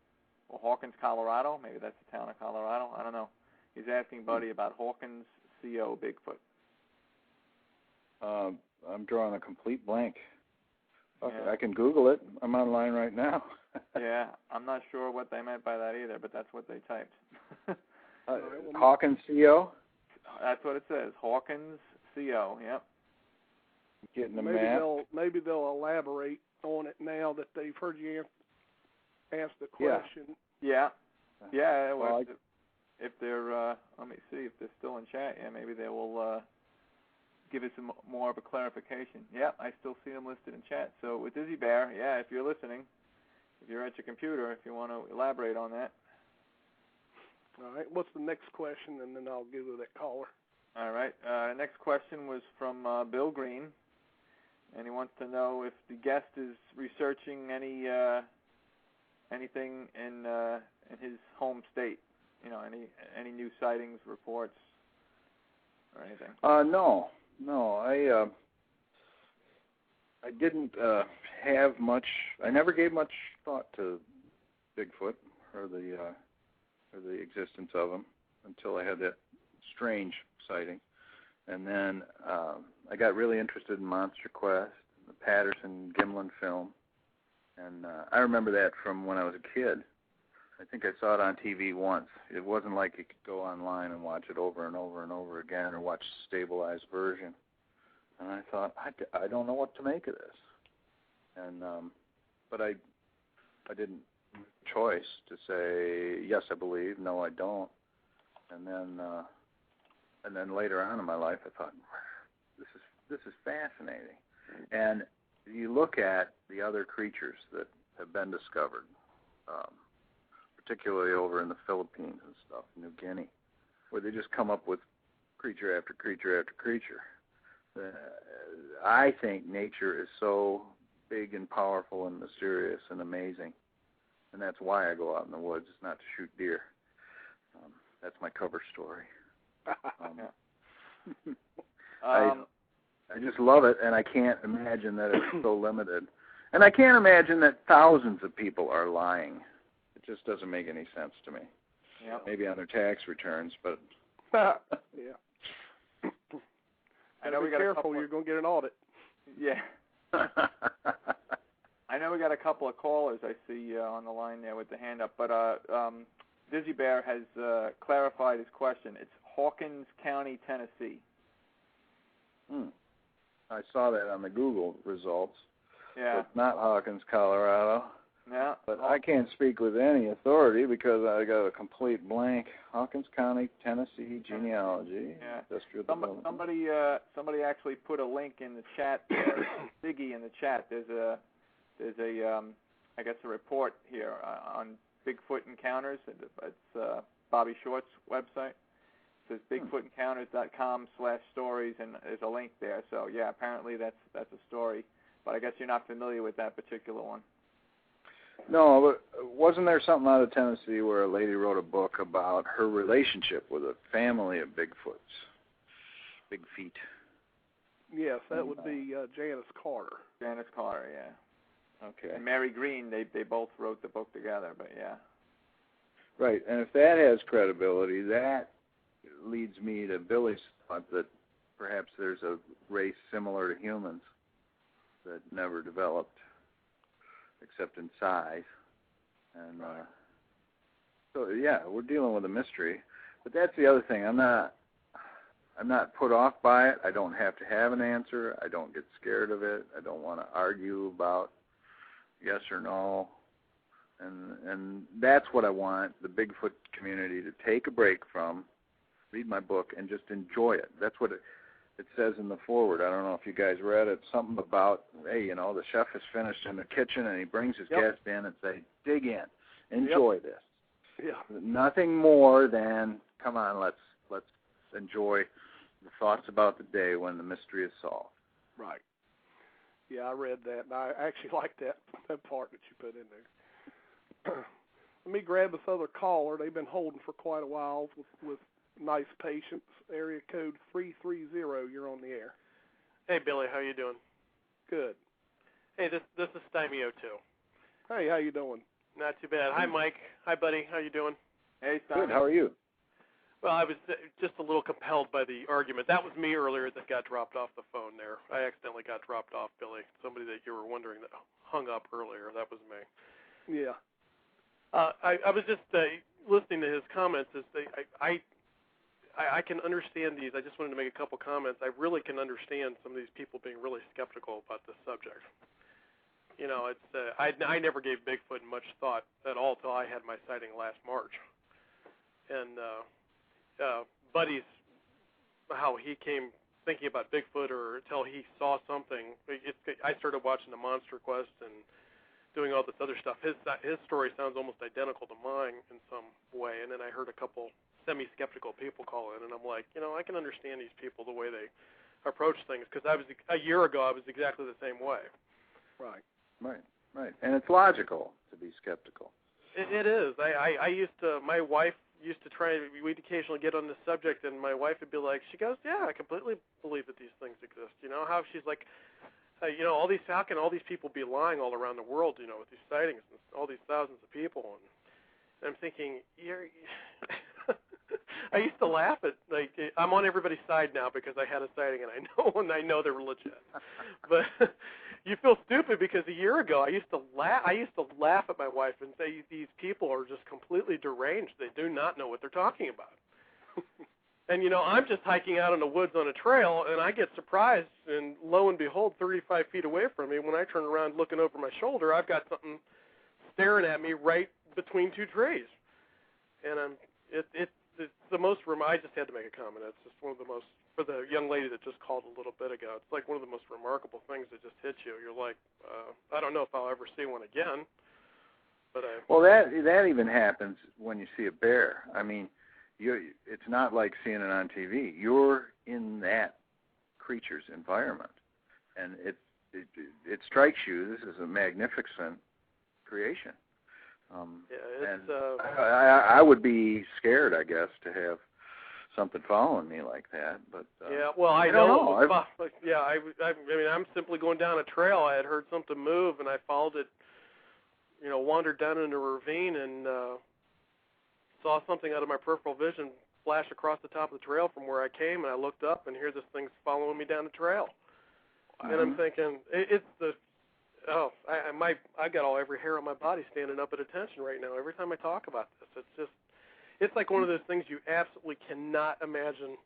Or Hawkins, Colorado? Maybe that's the town of Colorado. I don't know. He's asking Buddy about Hawkins CO, Bigfoot. I'm drawing a complete blank. Okay, Yeah. I can Google it. I'm online right now. Yeah, I'm not sure what they meant by that either, but that's what they typed. Hawkins CO? That's what it says. Hawkins CO, yep. Getting the maybe map. Maybe they'll elaborate on it now that they've heard you ask the question. Yeah. Yeah. Well, if they're, let me see if they're still in chat. Yeah, maybe they will give us some more of a clarification. Yeah, I still see them listed in chat. So with Dizzy Bear, yeah, if you're listening, if you're at your computer, if you want to elaborate on that. All right. What's the next question, and then I'll give it that caller. All right. Next question was from Bill Green, and he wants to know if the guest is researching anything in his home state. Any new sightings, reports, or anything. No. I didn't have much. I never gave much thought to Bigfoot or the existence of him until I had that strange sighting, and then I got really interested in Monster Quest, the Patterson-Gimlin film, and I remember that from when I was a kid. I think I saw it on TV once. It wasn't like you could go online and watch it over and over and over again, or watch a stabilized version. And I thought, I don't know what to make of this. And but I didn't have a choice to say yes, I believe, no, I don't. And then later on in my life, I thought, this is fascinating. And you look at the other creatures that have been discovered, particularly over in the Philippines and stuff, New Guinea, where they just come up with creature after creature after creature. I think nature is so big and powerful and mysterious and amazing, and that's why I go out in the woods. It's not to shoot deer. That's my cover story. I just love it, and I can't imagine that it's so limited. And I can't imagine that thousands of people are lying. It just doesn't make any sense to me. Yep. Maybe on their tax returns, but... Yeah. I know be we got careful, you're going to get an audit. Yeah. I know we got a couple of callers I see on the line there with the hand up, but Dizzy Bear has clarified his question. It's Hawkins County, Tennessee. I saw that on the Google results. Yeah. It's not Hawkins, Colorado. Yeah. But I can't speak with any authority because I got a complete blank. Hawkins County, Tennessee, genealogy, industrial development. Somebody actually put a link in the chat there, Ziggy in the chat. There's a I guess a report here on Bigfoot encounters. It's Bobby Short's website. It says bigfootencounters.com/stories, and there's a link there. So yeah, apparently that's a story. But I guess you're not familiar with that particular one. No, but wasn't there something out of Tennessee where a lady wrote a book about her relationship with a family of Bigfoots? Big feet. Yes, that would be Janice Carter. Janice Carter, yeah. Okay. And Mary Green, they both wrote the book together, but yeah. Right, and if that has credibility, that leads me to Billy's thought that perhaps there's a race similar to humans that never developed except in size. And so, yeah, we're dealing with a mystery. But that's the other thing. I'm not put off by it. I don't have to have an answer. I don't get scared of it. I don't want to argue about yes or no. And that's what I want the Bigfoot community to take a break from, read my book, and just enjoy it. That's what it says in the foreword. I don't know if you guys read it. Something about, hey, you know, the chef is finished in the kitchen and he brings his guest in and say, dig in, enjoy this. Yeah. Nothing more than, come on, let's enjoy the thoughts about the day when the mystery is solved. Right. Yeah, I read that, and I actually like that part that you put in there. Let me grab this other caller. They've been holding for quite a while with nice patience. Area code 330. You're on the air. Hey, Billy. How you doing? Good. Hey, this is Stymio, too. Hey, how you doing? Not too bad. Hi, Mike. Hi, Buddy. How you doing? Hey, Stymio. Good. How are you? Well, I was just a little compelled by the argument. That was me earlier that got dropped off the phone there. I accidentally got dropped off, Billy. Somebody that you were wondering that hung up earlier. That was me. Yeah. I was just listening to his comments. I can understand these. I just wanted to make a couple comments. I really can understand some of these people being really skeptical about this subject. You know, it's I never gave Bigfoot much thought at all till I had my sighting last March. And Buddy's, how he came thinking about Bigfoot or until he saw something. I started watching the Monster Quest and doing all this other stuff. His story sounds almost identical to mine in some way. And then I heard a couple semi-skeptical people call in, and I'm like, you know, I can understand these people, the way they approach things, because a year ago I was exactly the same way. Right. And it's logical to be skeptical. It is. I used to, my wife used to try, we'd occasionally get on this subject, and my wife would be like, she goes, yeah, I completely believe that these things exist. You know, how she's like, you know, how can all these people be lying all around the world, you know, with these sightings and all these thousands of people? And I'm thinking, I used to laugh at, like, I'm on everybody's side now because I had a sighting and I know they're legit. But you feel stupid because a year ago I used to laugh at my wife and say these people are just completely deranged. They do not know what they're talking about. And, you know, I'm just hiking out in the woods on a trail, and I get surprised, and lo and behold, 35 feet away from me, when I turn around looking over my shoulder, I've got something staring at me right between two trees. And it's the most, I just had to make a comment. It's just one of the most, for the young lady that just called a little bit ago, it's like one of the most remarkable things that just hits you. You're like, I don't know if I'll ever see one again. But Well, that even happens when you see a bear. I mean, it's not like seeing it on TV. You're in that creature's environment, and it strikes you. This is a magnificent creation. And I would be scared, I guess, to have something following me like that. But yeah, well, I know. I mean, I'm simply going down a trail. I had heard something move, and I followed it. You know, wandered down into a ravine and saw something out of my peripheral vision flash across the top of the trail from where I came, and I looked up, and here this thing's following me down the trail. And I'm thinking, I got every hair on my body standing up at attention right now. Every time I talk about this, it's like one of those things you absolutely cannot imagine.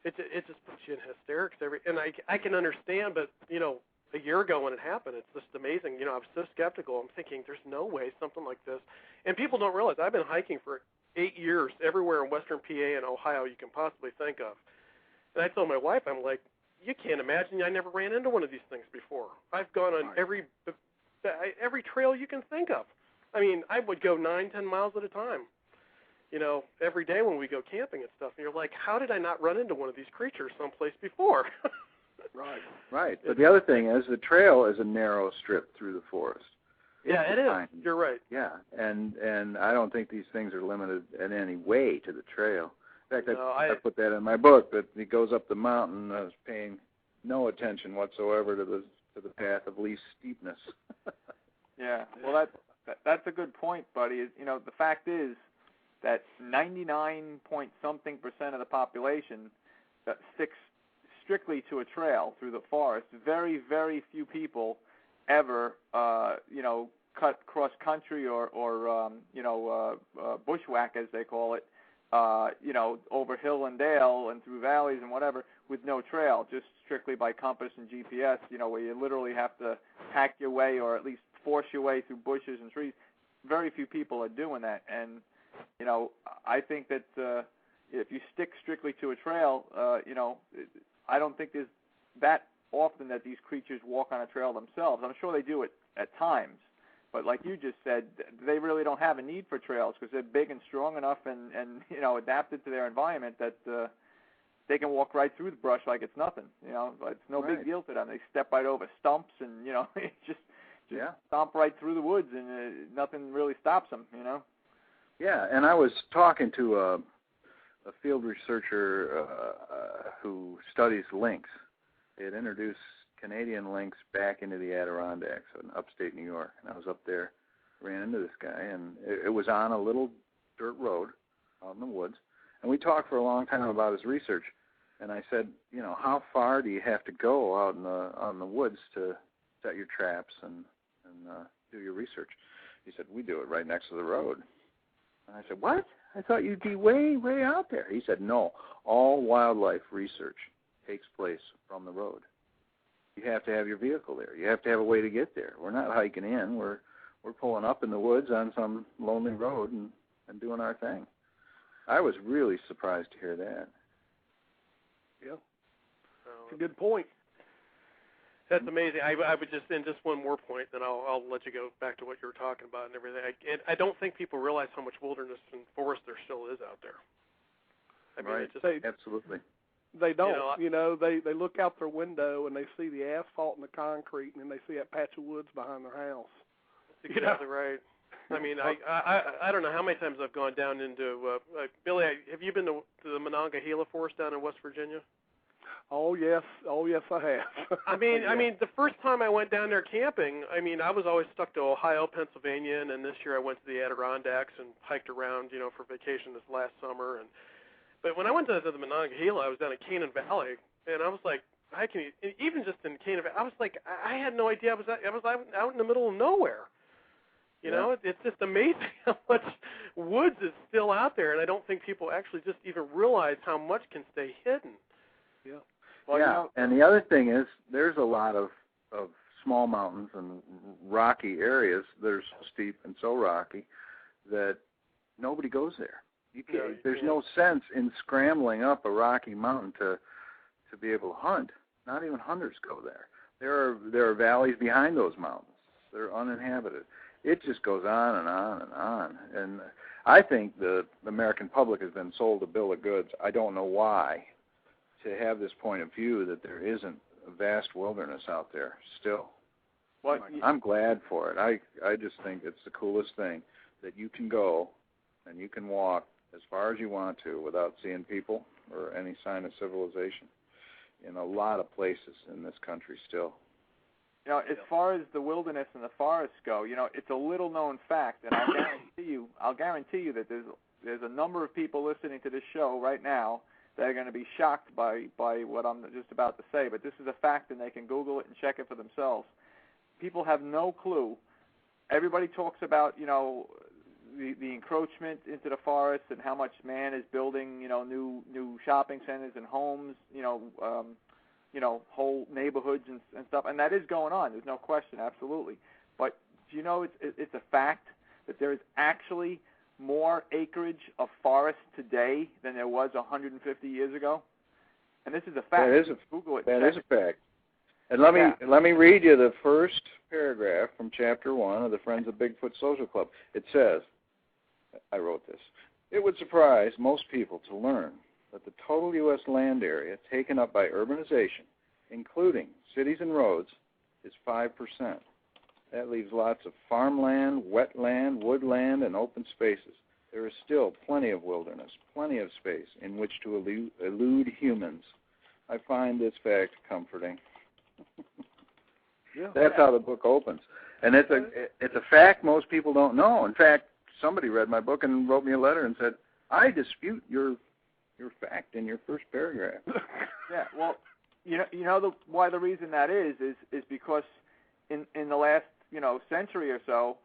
It just puts you in hysterics and I can understand, but you know, a year ago when it happened, it's just amazing. You know, I was so skeptical. I'm thinking, there's no way something like this. And people don't realize I've been hiking for 8 years everywhere in western PA and Ohio you can possibly think of. And I told my wife, I'm like, you can't imagine I never ran into one of these things before. I've gone on every trail you can think of. I mean, I would go 9-10 miles at a time, you know, every day when we go camping and stuff. And you're like, how did I not run into one of these creatures someplace before? Right. But the other thing is the trail is a narrow strip through the forest. Yeah, it is. You're right. Yeah, and I don't think these things are limited in any way to the trail. In fact, I put that in my book, that it goes up the mountain, paying no attention whatsoever to the path of least steepness. Yeah, well, that's a good point, Buddy. You know, the fact is that 99-point-something% of the population that sticks strictly to a trail through the forest. Very, very few people ever, you know, cut cross country or bushwhack, as they call it, you know, over hill and dale and through valleys and whatever with no trail, just strictly by compass and GPS, you know, where you literally have to hack your way or at least force your way through bushes and trees. Very few people are doing that. And, you know, I think that if you stick strictly to a trail, you know, I don't think there's that often that these creatures walk on a trail themselves. I'm sure they do it at times. But like you just said, they really don't have a need for trails because they're big and strong enough and you know, adapted to their environment that they can walk right through the brush like it's nothing. You know, it's no big deal to them. They step right over stumps and, you know, just stomp right through the woods and nothing really stops them, you know. Yeah, and I was talking to a field researcher who studies lynx. They had introduced Canadian lynx back into the Adirondacks in upstate New York. And I was up there, ran into this guy, and it was on a little dirt road out in the woods. And we talked for a long time about his research. And I said, you know, how far do you have to go out in the woods to set your traps and do your research? He said, we do it right next to the road. And I said, what? I thought you'd be way, way out there. He said, no, all wildlife research takes place from the road. You have to have your vehicle there. You have to have a way to get there. We're not hiking in. We're pulling up in the woods on some lonely road and doing our thing. I was really surprised to hear that. Yeah. That's a good point. That's amazing. I would just, and just one more point, then I'll let you go back to what you were talking about and everything. I don't think people realize how much wilderness and forest there still is out there. I mean, absolutely. They don't. You know, they look out their window and they see the asphalt and the concrete, and then they see that patch of woods behind their house. That's exactly right. I mean, I don't know how many times I've gone down into Billy. Have you been to the Monongahela Forest down in West Virginia? Oh yes, I have. I mean, the first time I went down there camping, I mean, I was always stuck to Ohio, Pennsylvania, and then this year I went to the Adirondacks and hiked around, you know, for vacation this last summer. But when I went to the Monongahela, I was down in Canaan Valley, and I was like, hiking, even just in Canaan Valley, I was like, I had no idea I was out in the middle of nowhere. You know, it's just amazing how much woods is still out there, and I don't think people actually just even realize how much can stay hidden. Yeah. Well, you know, and the other thing is there's a lot of small mountains and rocky areas that are so steep and so rocky that nobody goes there. There's no sense in scrambling up a rocky mountain to be able to hunt. Not even hunters go there. There are valleys behind those mountains that are uninhabited. it just goes on and on and on. And I think the American public has been sold a bill of goods. I don't know why, to have this point of view that there isn't a vast wilderness out there still. Well, I'm glad for it. I just think it's the coolest thing that you can go and you can walk as far as you want to without seeing people or any sign of civilization in a lot of places in this country still. You know, as far as the wilderness and the forests go, you know, it's a little known fact, and I'll guarantee you that there's a number of people listening to this show right now that are going to be shocked by what I'm just about to say, but this is a fact, and they can Google it and check it for themselves. People have no clue. Everybody talks about, you know, the encroachment into the forest and how much man is building, you know, new shopping centers and homes, you know, whole neighborhoods and stuff, and that is going on. There's no question, absolutely. But do you know it's a fact that there is actually more acreage of forest today than there was 150 years ago? And this is a fact. Google it. That is a fact. And let me read you the first paragraph from Chapter 1 of the Friends of Bigfoot Social Club. It says, I wrote this, "It would surprise most people to learn that the total U.S. land area taken up by urbanization, including cities and roads, is 5%. That leaves lots of farmland, wetland, woodland, and open spaces. There is still plenty of wilderness, plenty of space in which to elude humans. I find this fact comforting." That's how the book opens. And it's a fact most people don't know. In fact, somebody read my book and wrote me a letter and said, "I dispute your fact in your first paragraph." Yeah, well, you know why the reason that is because in the last, you know, century or so,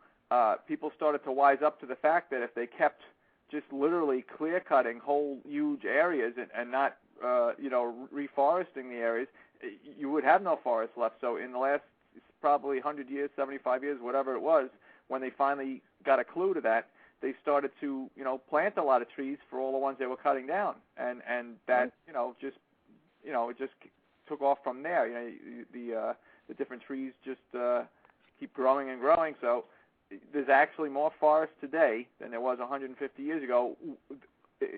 people started to wise up to the fact that if they kept just literally clear-cutting whole huge areas and not, you know, reforesting the areas, you would have no forest left. So in the last probably 100 years, 75 years, whatever it was, when they finally got a clue to that, they started to, you know, plant a lot of trees for all the ones they were cutting down, and that, you know, it just took off from there. You know, the different trees just keep growing and growing. So there's actually more forest today than there was 150 years ago,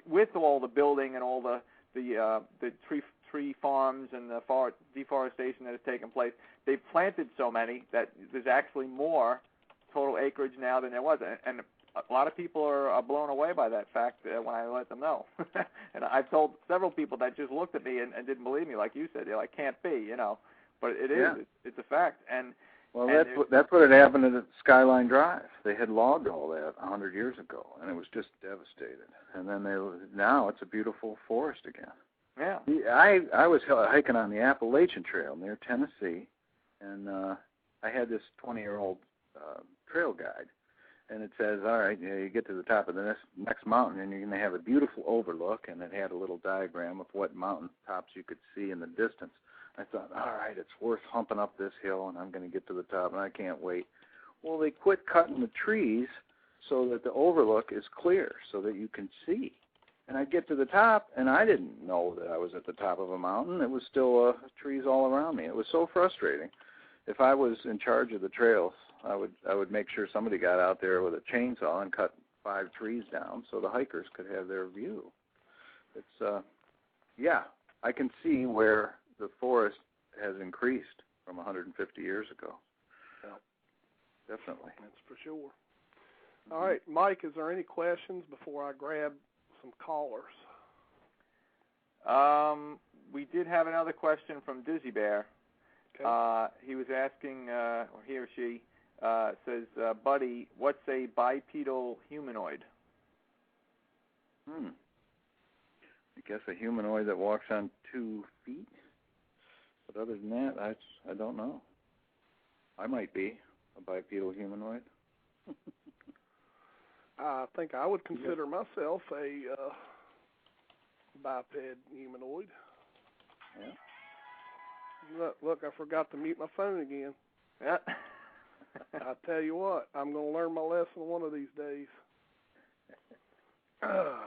with all the building and all the tree farms and the deforestation that has taken place. They've planted so many that there's actually more total acreage now than there was, and a lot of people are blown away by that fact when I let them know. And I've told several people that just looked at me and didn't believe me, like you said. They're like, "Can't be," you know. But it is. Yeah. It's a fact. And well, that's what had happened at Skyline Drive. They had logged all that 100 years ago, and it was just devastated. And then now it's a beautiful forest again. Yeah. I was hiking on the Appalachian Trail near Tennessee, and I had this 20-year-old trail guide, and it says, all right, you get to the top of the next mountain, and you're going to have a beautiful overlook, and it had a little diagram of what mountain tops you could see in the distance. I thought, all right, it's worth humping up this hill, and I'm going to get to the top, and I can't wait. Well, they quit cutting the trees so that the overlook is clear, so that you can see. And I get to the top, and I didn't know that I was at the top of a mountain. It was still trees all around me. It was so frustrating. If I was in charge of the trails, I would make sure somebody got out there with a chainsaw and cut 5 trees down so the hikers could have their view. It's I can see where the forest has increased from 150 years ago. Yeah. Definitely. That's for sure. All right, Mike, is there any questions before I grab some callers? We did have another question from Dizzy Bear. Okay. He was asking, or he or she says, Buddy, what's a bipedal humanoid? I guess a humanoid that walks on 2 feet. But other than that, I don't know. I might be a bipedal humanoid. I think I would consider myself a biped humanoid. Yeah. Look, I forgot to mute my phone again. Yeah. I tell you what, I'm going to learn my lesson one of these days.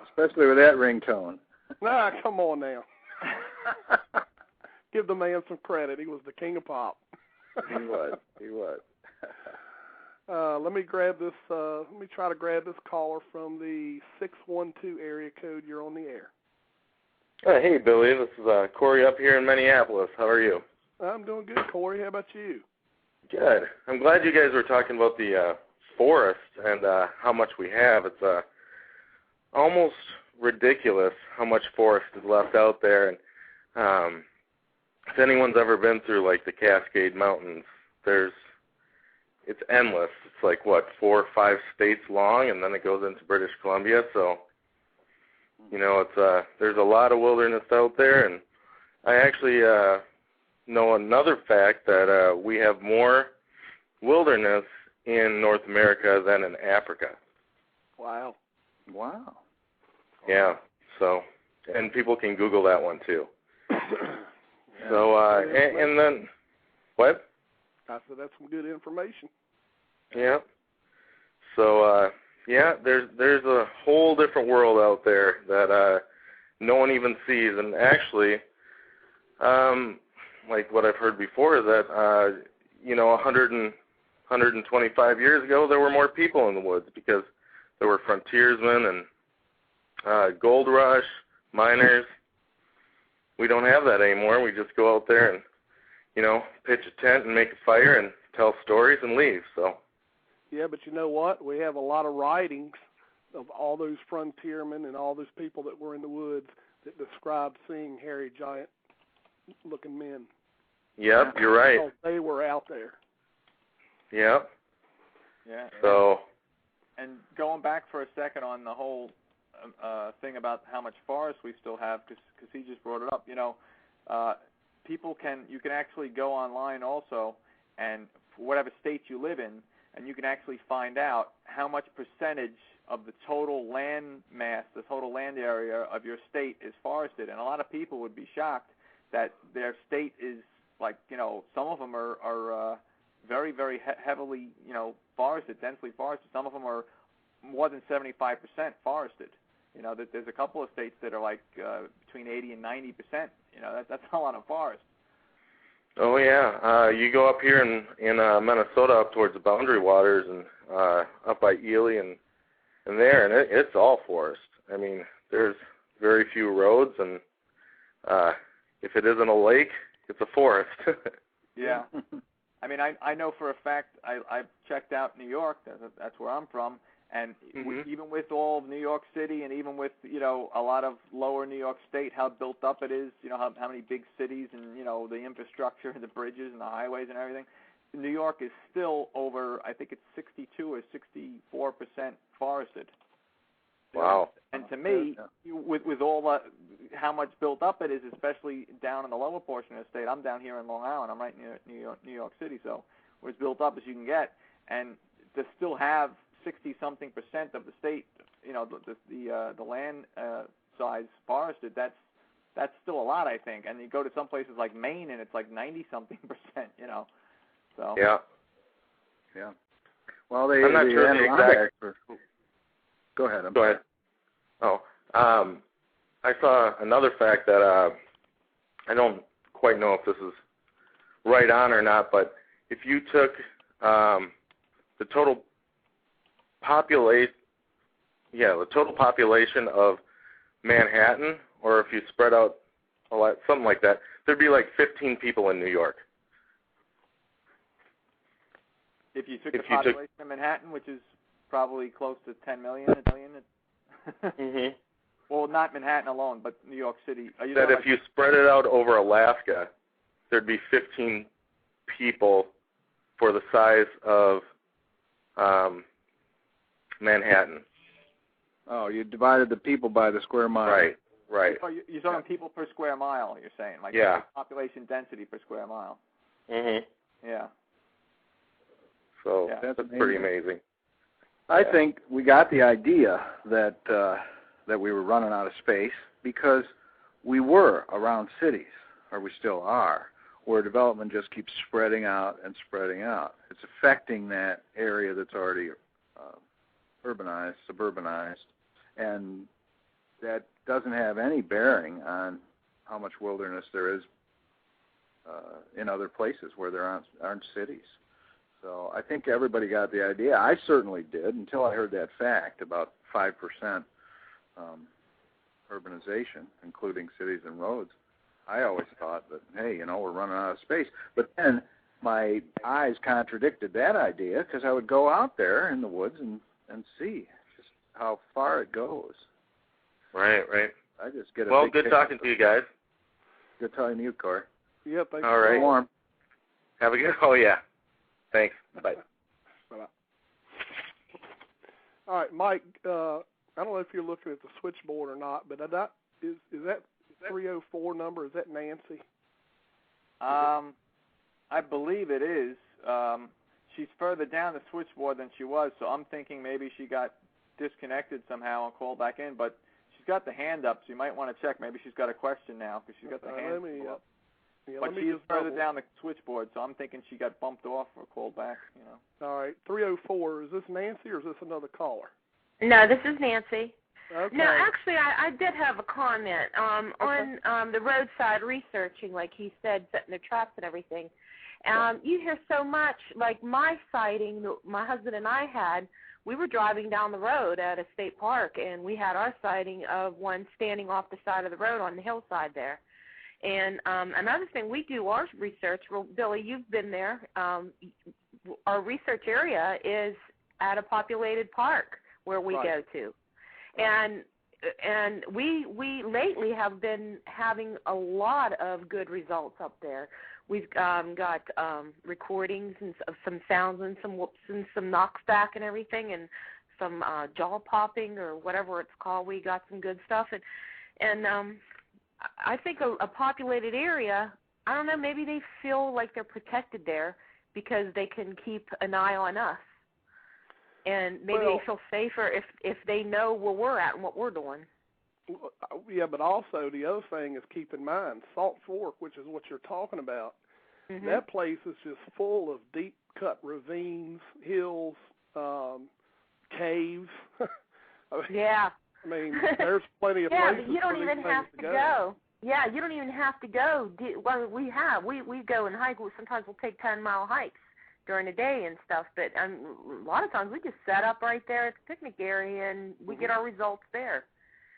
Especially with that ringtone. Nah, come on now. Give the man some credit. He was the king of pop. He was. Let me grab this. Let me try to grab this caller from the 612 area code. You're on the air. Hey, Billy. This is Corey up here in Minneapolis. How are you? I'm doing good, Corey. How about you? Good. I'm glad you guys were talking about the forest and how much we have. It's almost ridiculous how much forest is left out there. And if anyone's ever been through, like, the Cascade Mountains, it's endless. It's like, 4 or 5 states long, and then it goes into British Columbia. So, there's a lot of wilderness out there. And I actually know another fact that we have more wilderness in North America than in Africa. Wow. Yeah. So, and people can Google that one too. So, and then, what? I said that's some good information. Yeah. So, there's a whole different world out there that no one even sees. And actually, like what I've heard before, that 125 years ago, there were more people in the woods because there were frontiersmen and gold rush, miners. We don't have that anymore. We just go out there and, pitch a tent and make a fire and tell stories and leave. So. Yeah, but you know what? We have a lot of writings of all those frontiermen and all those people that were in the woods that described seeing hairy, giant-looking men. Yep, you're right. Because they were out there. Yep. Yeah. So. And going back for a second on the whole thing about how much forest we still have, because he just brought it up. You can actually go online also, and for whatever state you live in, and you can actually find out how much percentage of the total land mass, the total land area of your state is forested. And a lot of people would be shocked that their state is like, some of them are very, very heavily, forested, densely forested. Some of them are more than 75% forested. There's a couple of states that are like between 80 and 90%. That's a lot of forest. Oh yeah, you go up here in Minnesota up towards the Boundary Waters and up by Ely and there, and it's all forest. I mean, there's very few roads, and if it isn't a lake, it's a forest. Yeah. I mean, I know for a fact, I've checked out New York, that's where I'm from, and even with all of New York City and even with, a lot of lower New York State, how built up it is, how many big cities and, the infrastructure and the bridges and the highways and everything, New York is still over, I think it's 62 or 64% forested. Wow. And to me, with all how much built up it is, especially down in the lower portion of the state, I'm down here in Long Island. I'm right near New York City, so we're as built up as you can get. And to still have 60-something% of the state, the land size forested, that's still a lot, I think. And you go to some places like Maine, and it's like 90-something%, So. Yeah. Yeah. Well, I'm not sure the exact. Go ahead. Go ahead. Oh, I saw another fact that I don't quite know if this is right on or not, but if you took the total population of Manhattan, or if you spread out a lot, something like that, there'd be like 15 people in New York. If you took the population of Manhattan, which is probably close to 10 million, a million. Mm-hmm. Well, not Manhattan alone, but New York City. That if you spread it out over Alaska, there'd be 15 people for the size of Manhattan. Oh, you divided the people by the square mile. Right. Oh, you're talking people per square mile, you're saying. Like population density per square mile. Mm-hmm. Yeah. So that's pretty amazing. I think we got the idea that we were running out of space because we were around cities, or we still are, where development just keeps spreading out and spreading out. It's affecting that area that's already urbanized, suburbanized, and that doesn't have any bearing on how much wilderness there is in other places where there aren't cities. So I think everybody got the idea. I certainly did until I heard that fact about 5% urbanization, including cities and roads. I always thought that, hey, we're running out of space. But then my eyes contradicted that idea because I would go out there in the woods and see just how far it goes. Right. I just get a well, big good talking to you guys. Good talking to you, Corey. Yeah, thanks. All right. Warm. Have a good. Oh yeah. Thanks. Bye. Bye. All right, Mike. I don't know if you're looking at the switchboard or not, but is that 304 number? Is that Nancy? I believe it is. She's further down the switchboard than she was, so I'm thinking maybe she got disconnected somehow and called back in. But she's got the hand up, so you might want to check. Maybe she's got a question now because she's got the hand up. But she's further down the switchboard, so I'm thinking she got bumped off or called back. All right, 304. Is this Nancy or is this another caller? No, this is Nancy. Okay. No, actually, I did have a comment on the roadside researching, like he said, setting the traps and everything. You hear so much, like my sighting, my husband and I had, we were driving down the road at a state park, and we had our sighting of one standing off the side of the road on the hillside there. And another thing, we do our research. Well, Billy, you've been there. Our research area is at a populated park where we go to. And we lately have been having a lot of good results up there. We've got recordings of some sounds and some whoops and some knocks back and everything, and some jaw popping or whatever it's called. We got some good stuff, and I think a populated area, I don't know, maybe they feel like they're protected there because they can keep an eye on us. And maybe they feel safer if they know where we're at and what we're doing. Yeah, but also the other thing is keep in mind, Salt Fork, which is what you're talking about, that place is just full of deep-cut ravines, hills, caves. Yeah. I mean, there's plenty of places. Yeah, but you don't even have to go. Yeah, you don't even have to go. Well, we go and hike. Sometimes we'll take 10-mile hikes during the day and stuff, but a lot of times we just set up right there at the picnic area and we get our results there.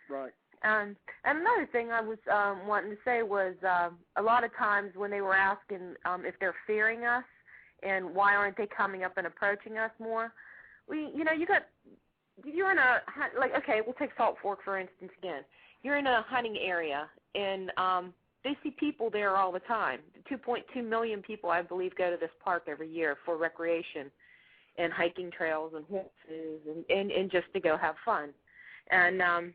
Right. And another thing I was wanting to say was a lot of times when they were asking if they're fearing us and why aren't they coming up and approaching us more, you're in a, like, okay, we'll take Salt Fork for instance again. You're in a hunting area and they see people there all the time. 2.2 million people, I believe, go to this park every year for recreation and hiking trails and horses and just to go have fun. And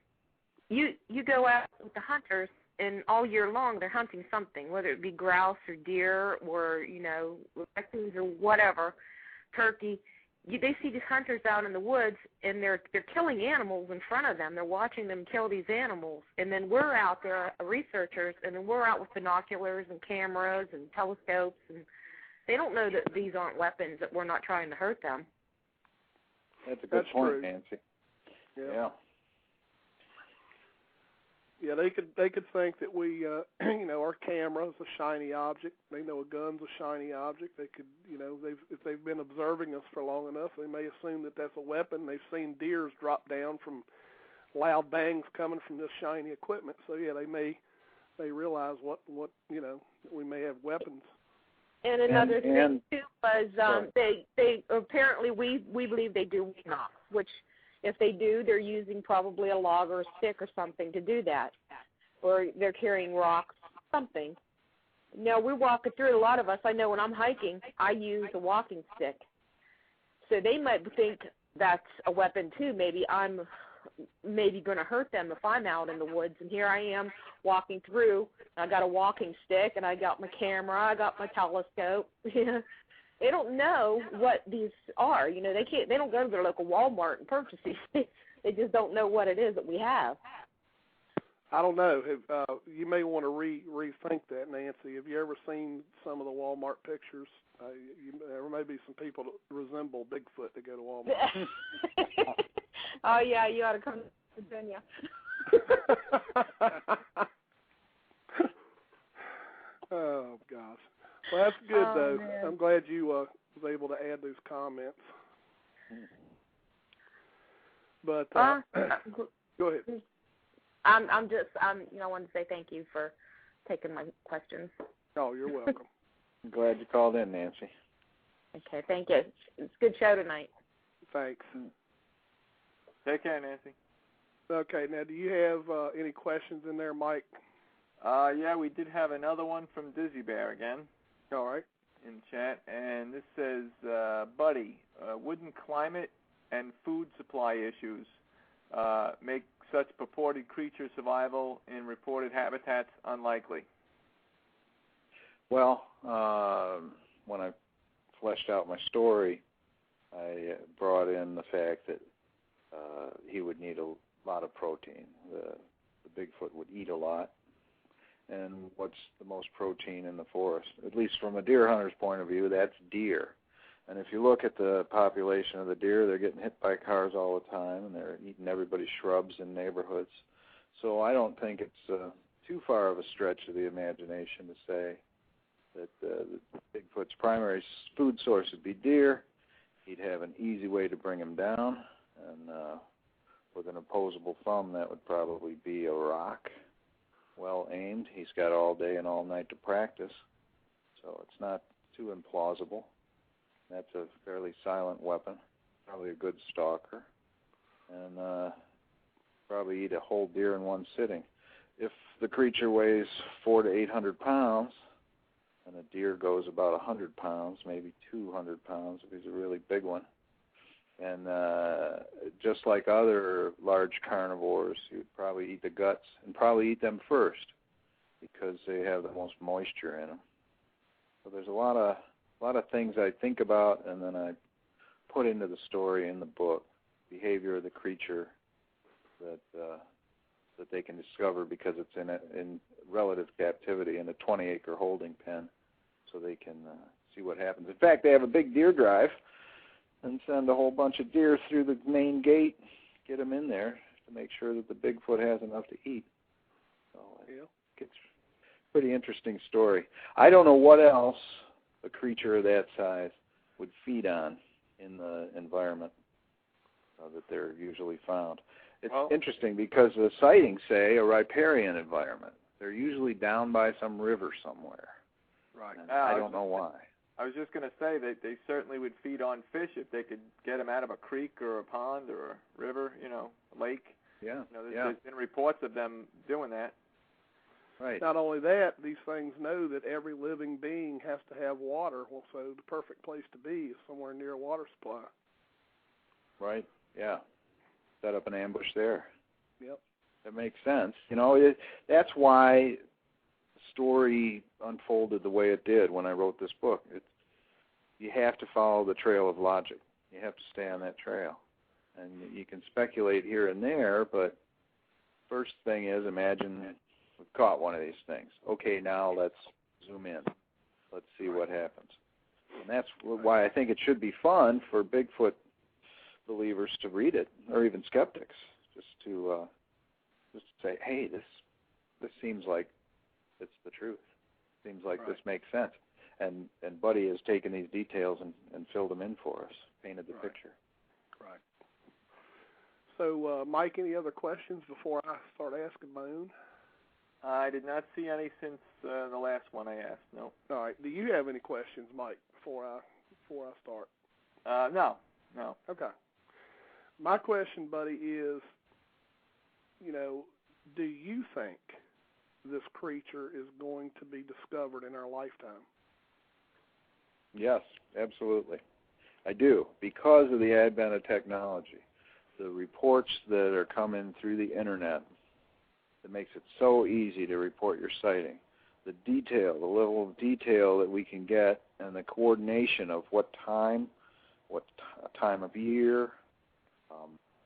you go out with the hunters, and all year long they're hunting something, whether it be grouse or deer or, raccoons or whatever, turkey. They see these hunters out in the woods, and they're killing animals in front of them. They're watching them kill these animals. And then we're out there, researchers, and then we're out with binoculars and cameras and telescopes, and they don't know that these aren't weapons, that we're not trying to hurt them. That's a good point, true. Nancy. Yeah. Yeah, they could think that we, our camera is a shiny object. They know a gun's a shiny object. They could, if they've been observing us for long enough, they may assume that that's a weapon. They've seen deers drop down from loud bangs coming from this shiny equipment. So yeah, they realize what that we may have weapons. And another thing too was they apparently we believe they do knocks, which. If they do, they're using probably a log or a stick or something to do that. Or they're carrying rocks, something. Now, we're walking through, a lot of us, I know when I'm hiking, I use a walking stick. So they might think that's a weapon too. Maybe I'm going to hurt them if I'm out in the woods. And here I am walking through. I got a walking stick, and I got my camera, I got my telescope. They don't know what these are. They don't go to their local Walmart and purchase these things. They just don't know what it is that we have. I don't know. You may want to rethink that, Nancy. Have you ever seen some of the Walmart pictures? There may be some people that resemble Bigfoot that go to Walmart. Oh, yeah, you ought to come to Virginia. Oh, gosh. Well, that's good, though. Man. I'm glad you was able to add those comments. But go ahead. I wanted to say thank you for taking my questions. Oh, you're welcome. I'm glad you called in, Nancy. Okay, thank you. It's a good show tonight. Thanks. Take care, Nancy. Okay, now do you have any questions in there, Mike? Yeah, we did have another one from Dizzy Bear again. All right. In chat, and this says, Buddy, wouldn't climate and food supply issues make such purported creature survival in reported habitats unlikely? Well, when I fleshed out my story, I brought in the fact that he would need a lot of protein. The Bigfoot would eat a lot. And what's the most protein in the forest? At least from a deer hunter's point of view, that's deer. And if you look at the population of the deer, they're getting hit by cars all the time, and they're eating everybody's shrubs in neighborhoods. So I don't think it's too far of a stretch of the imagination to say that Bigfoot's primary food source would be deer. He'd have an easy way to bring him down, and with an opposable thumb, that would probably be a rock. Well aimed. He's got all day and all night to practice, so it's not too implausible. That's a fairly silent weapon, probably a good stalker, and probably eat a whole deer in one sitting. If the creature weighs 400 to 800 pounds, and a deer goes about 100 pounds, maybe 200 pounds if he's a really big one, and just like other large carnivores, you'd probably eat the guts and probably eat them first because they have the most moisture in them. So there's a lot of things I think about, and then I put into the story in the book, behavior of the creature that they can discover because it's in relative captivity in a 20-acre holding pen, so they can see what happens. In fact, they have a big deer drive and send a whole bunch of deer through the main gate, get them in there to make sure that the Bigfoot has enough to eat. So it's a pretty interesting story. I don't know what else a creature of that size would feed on in the environment that they're usually found. It's interesting because the sightings say a riparian environment. They're usually down by some river somewhere. Right. I don't know why. I was just going to say that they certainly would feed on fish if they could get them out of a creek or a pond or a river, a lake. Yeah. There's been reports of them doing that. Right. Not only that, these things know that every living being has to have water, so the perfect place to be is somewhere near a water supply. Right, yeah. Set up an ambush there. Yep. That makes sense. That's why the story unfolded the way it did when I wrote this book. You have to follow the trail of logic. You have to stay on that trail. And you can speculate here and there, but first thing is imagine we've caught one of these things. Okay, now let's zoom in. Let's see what happens. And that's why I think it should be fun for Bigfoot believers to read it, or even skeptics, just to say, hey, this seems like it's the truth. Seems like this makes sense. And Buddy has taken these details and filled them in for us, painted the picture. Right. So, Mike, any other questions before I start asking my own? I did not see any since the last one I asked, no. All right. Do you have any questions, Mike, before I start? No. Okay. My question, Buddy, is, do you think this creature is going to be discovered in our lifetime? Yes, absolutely. I do, because of the advent of technology. The reports that are coming through the Internet that makes it so easy to report your sighting. The level of detail that we can get, and the coordination of what time of year,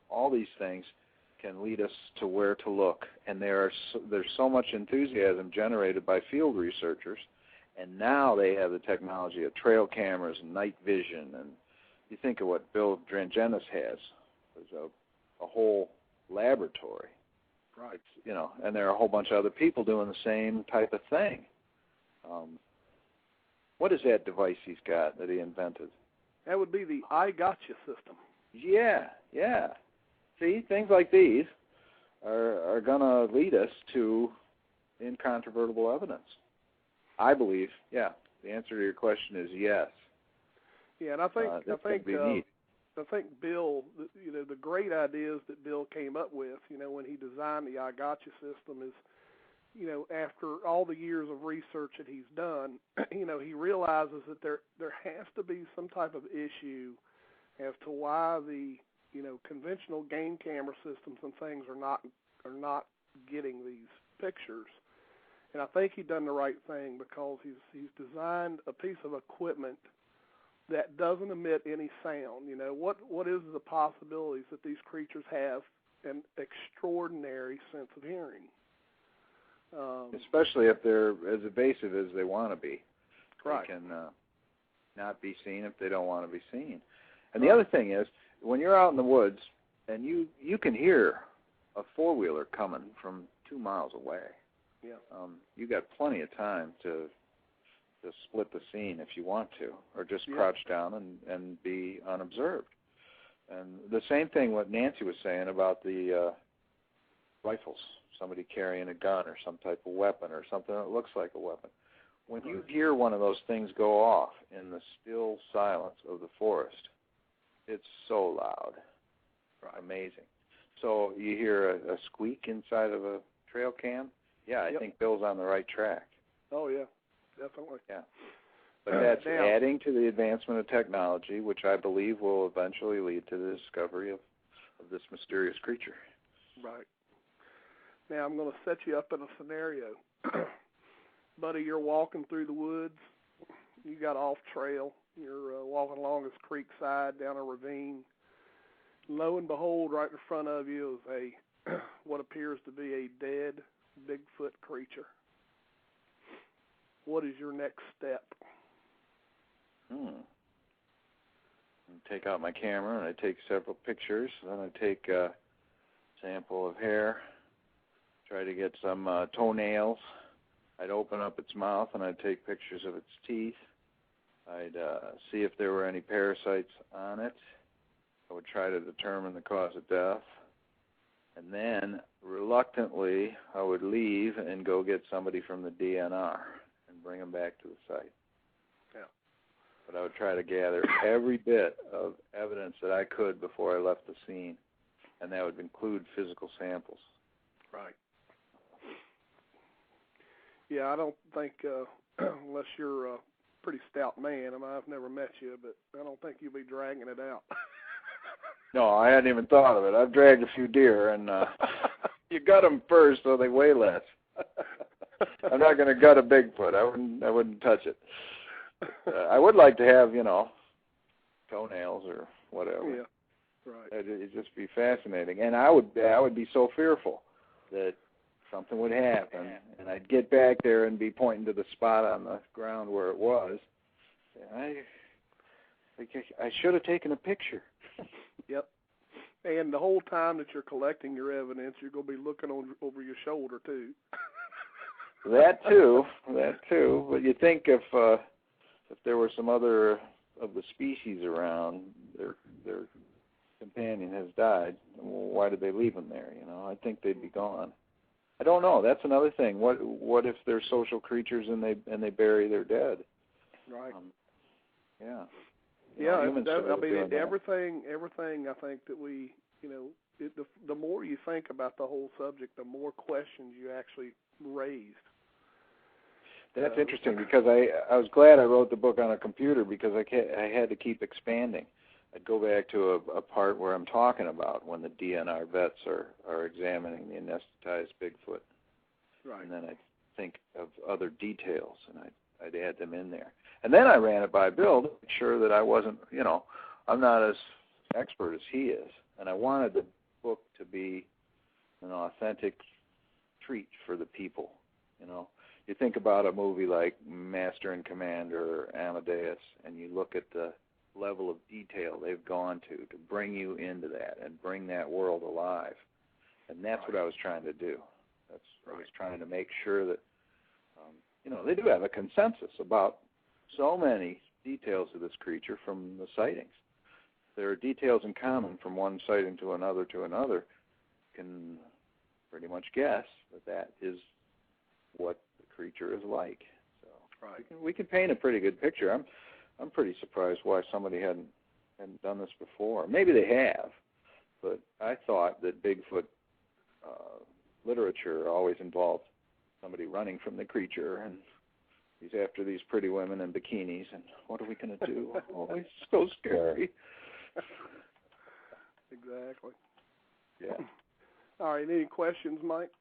all these things can lead us to where to look. And there's so much enthusiasm generated by field researchers, and now they have the technology of trail cameras and night vision. And you think of what Bill Drangenis has. There's a whole laboratory. Right. And there are a whole bunch of other people doing the same type of thing. What is that device he's got that he invented? That would be the I Gotcha system. Yeah. See, things like these are going to lead us to incontrovertible evidence. I believe, yeah. The answer to your question is yes. Yeah, and I think Bill, the great ideas that Bill came up with, when he designed the I Gotcha system is, after all the years of research that he's done, he realizes that there has to be some type of issue as to why the conventional game camera systems and things are not getting these pictures. And I think he's done the right thing because he's designed a piece of equipment that doesn't emit any sound. What is the possibilities that these creatures have an extraordinary sense of hearing? Especially if they're as evasive as they want to be. Right. They can not be seen if they don't want to be seen. And the other thing is, when you're out in the woods and you can hear a four-wheeler coming from 2 miles away, you got plenty of time to split the scene if you want to, or just crouch down and be unobserved. And the same thing what Nancy was saying about the rifles, somebody carrying a gun or some type of weapon or something that looks like a weapon. When you hear one of those things go off in the still silence of the forest, it's so loud. Amazing. So you hear a squeak inside of a trail cam? Yeah, I think Bill's on the right track. Oh, yeah, definitely. Yeah. But that's adding to the advancement of technology, which I believe will eventually lead to the discovery of this mysterious creature. Right. Now, I'm going to set you up in a scenario. Buddy, you're walking through the woods. You got off trail. You're walking along this creek side down a ravine. Lo and behold, right in front of you is what appears to be a dead Bigfoot creature. What is your next step? I take out my camera and I take several pictures. Then I take a sample of hair, try to get some toenails. I'd open up its mouth and I'd take pictures of its teeth. I'd see if there were any parasites on it. I would try to determine the cause of death. And then, reluctantly, I would leave and go get somebody from the DNR and bring them back to the site. Yeah. But I would try to gather every bit of evidence that I could before I left the scene, and that would include physical samples. Right. Yeah, I don't think, unless you're a pretty stout man, I've never met you, but I don't think you'll be dragging it out. No, I hadn't even thought of it. I've dragged a few deer, and you gut them first so they weigh less. I'm not going to gut a Bigfoot. I wouldn't touch it. I would like to have, toenails or whatever. Yeah, right. It'd just be fascinating, and I would be so fearful that something would happen, and I'd get back there and be pointing to the spot on the ground where it was. I should have taken a picture. Yep. And the whole time that you're collecting your evidence, you're going to be looking over your shoulder, too. That too. But you think if there were some other of the species around, their companion has died, well, why did they leave them there? I think they'd be gone. I don't know. That's another thing. What if they're social creatures and they bury their dead? Right. Yeah. Yeah, everything. I think that we, the more you think about the whole subject, the more questions you actually raised. That's interesting because I was glad I wrote the book on a computer because I had to keep expanding. I'd go back to a part where I'm talking about when the DNR vets are examining the anesthetized Bigfoot. Right. And then I'd think of other details and I'd add them in there. And then I ran it by Bill to make sure that I wasn't, I'm not as expert as he is. And I wanted the book to be an authentic treat for the people, You think about a movie like Master and Commander or Amadeus, and you look at the level of detail they've gone to bring you into that and bring that world alive. And that's what I was trying to do. I was trying to make sure that, they do have a consensus about so many details of this creature from the sightings. There are details in common from one sighting to another. You can pretty much guess that is what the creature is like. So we can paint a pretty good picture. I'm pretty surprised why somebody hadn't done this before. Maybe they have, but I thought that Bigfoot literature always involved somebody running from the creature, and he's after these pretty women in bikinis, and what are we going to do? Oh, it's so scary. Exactly. Yeah. All right, any questions, Mike?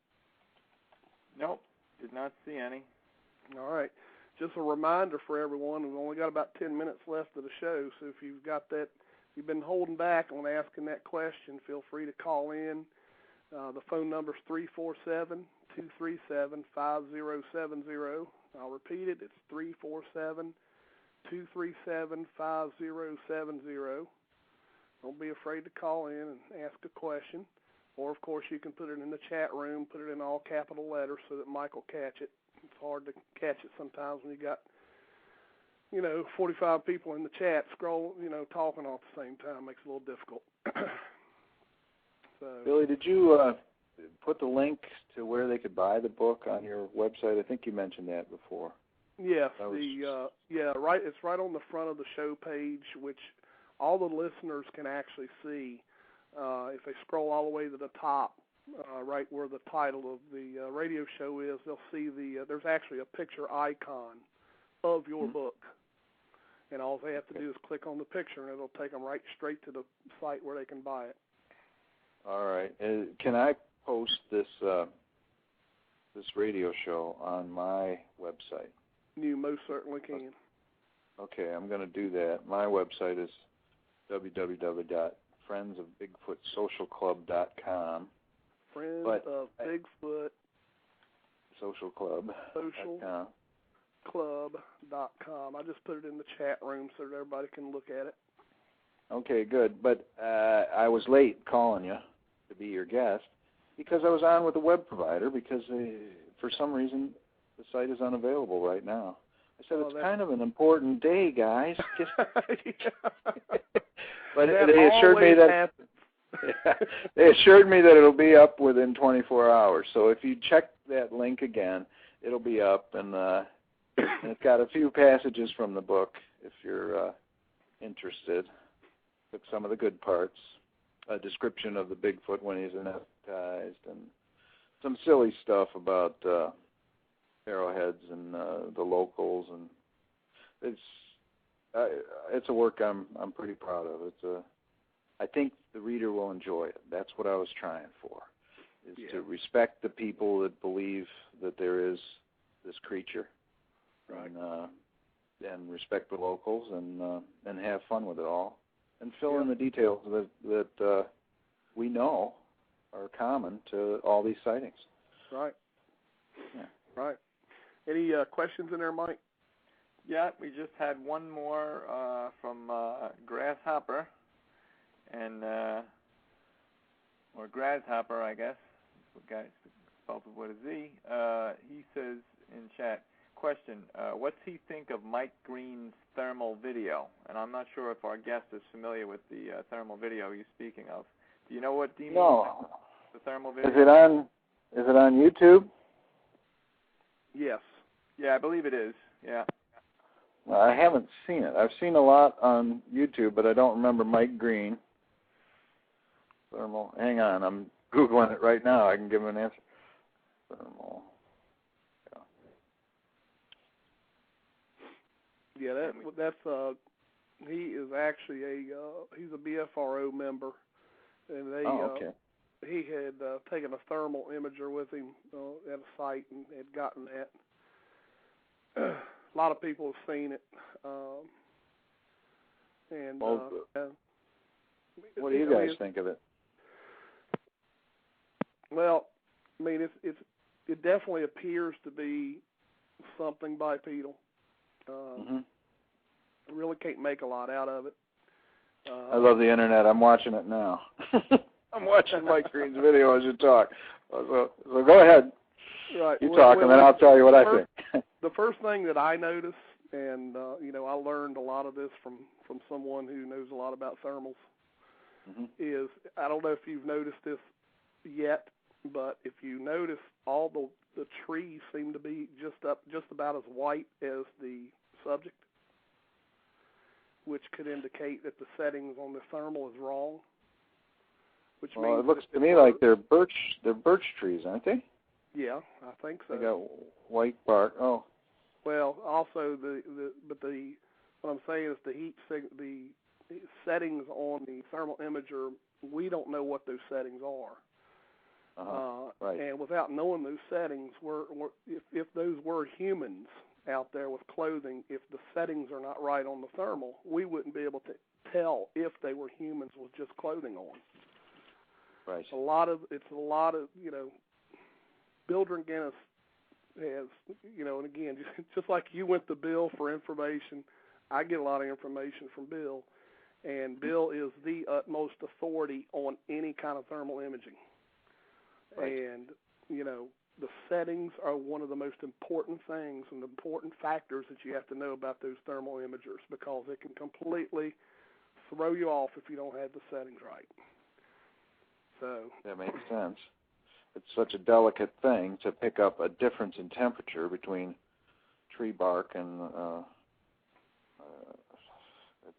Nope, did not see any. All right. Just a reminder for everyone, we've only got about 10 minutes left of the show, so if you've got that, if you've been holding back on asking that question, feel free to call in. The phone number is 347-237-5070. I'll repeat it. It's 347-237-5070. Don't be afraid to call in and ask a question. Or, of course, you can put it in the chat room, put it in all capital letters so that Mike will catch it. It's hard to catch it sometimes when you got, 45 people in the chat talking all at the same time. Makes it a little difficult. So, Billy, did you put the link to where they could buy the book on your website? I think you mentioned that before. Yes, right. It's right on the front of the show page, which all the listeners can actually see. If they scroll all the way to the top, right where the title of the radio show is, they'll see there's actually a picture icon of your book. And all they have to do is click on the picture, and it'll take them right straight to the site where they can buy it. All right. Can I post this radio show on my website? You most certainly can. Okay, I'm going to do that. My website is www.friendsofbigfootsocialclub.com. Friends of Bigfoot Social Club. Club.com. I just put it in the chat room so that everybody can look at it. Okay, good. But I was late calling you to be your guest because I was on with a web provider because for some reason the site is unavailable right now. I said, it's kind of an important day, guys. But they assured me that they assured me that it'll be up within 24 hours. So if you check that link again, it'll be up, and it's got a few passages from the book if you're interested. Took some of the good parts, a description of the Bigfoot when he's anesthetized, and some silly stuff about arrowheads and the locals, and it's a work I'm pretty proud of. I think the reader will enjoy it. That's what I was trying for, is to respect the people that believe that there is this creature, right, and respect the locals, and have fun with it all, and fill in the details that we know are common to all these sightings. Right. Yeah. Right. Any questions in there, Mike? Yeah, we just had one more from Grasshopper, or Grasshopper, I guess. Guys, spelled with a Z. He says in chat, question, what's he think of Mike Green's thermal video? And I'm not sure if our guest is familiar with the thermal video he's speaking of. Do you know what Dean No. The thermal video? Is it on YouTube? Yes. Yeah, I believe it is. Yeah. Well, I haven't seen it. I've seen a lot on YouTube, but I don't remember Mike Green. Thermal. Hang on, I'm Googling it right now. I can give him an answer. Thermal. Yeah, that's he is actually he's a BFRO member, and they he had taken a thermal imager with him at a site and had gotten that. A lot of people have seen it, and what do you guys think of it? Well, I mean, it definitely appears to be something bipedal. I really can't make a lot out of it. I love the internet. I'm watching it now. I'm watching Mike Green's video as you talk. So go ahead. Right. You talk, and then I'll tell you what I think. The first thing that I notice, And I learned a lot of this from someone who knows a lot about thermals. Mm-hmm. Is I don't know if you've noticed this yet, but if you notice, all the trees seem to be just about as white as the subject, which could indicate that the settings on the thermal is wrong. Which means it looks to me like they're birch trees, aren't they? Yeah, I think so. They got white bark. Oh. Well, also what I'm saying is the settings on the thermal imager, we don't know what those settings are. Right. And without knowing those settings, if those were humans out there with clothing, if the settings are not right on the thermal, we wouldn't be able to tell if they were humans with just clothing on. Right. It's a lot of Bill Guinness has, and again, just like you went to Bill for information, I get a lot of information from Bill, and Bill is the utmost authority on any kind of thermal imaging. Right. And, the settings are one of the most important things and important factors that you have to know about those thermal imagers, because it can completely throw you off if you don't have the settings right. So that makes sense. It's such a delicate thing to pick up a difference in temperature between tree bark and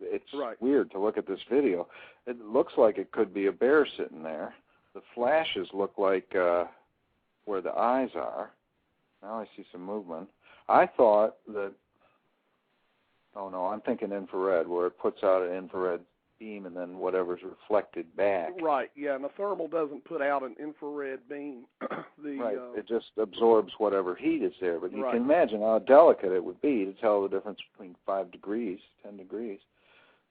it's right. Weird to look at this video. It looks like it could be a bear sitting there. The flashes look like where the eyes are. Now I see some movement. I thought that, oh no, I'm thinking infrared, where it puts out an infrared beam and then whatever's reflected back. Right, yeah, and the thermal doesn't put out an infrared beam. Right, it just absorbs whatever heat is there. But you right. can imagine how delicate it would be to tell the difference between 5 degrees, 10 degrees,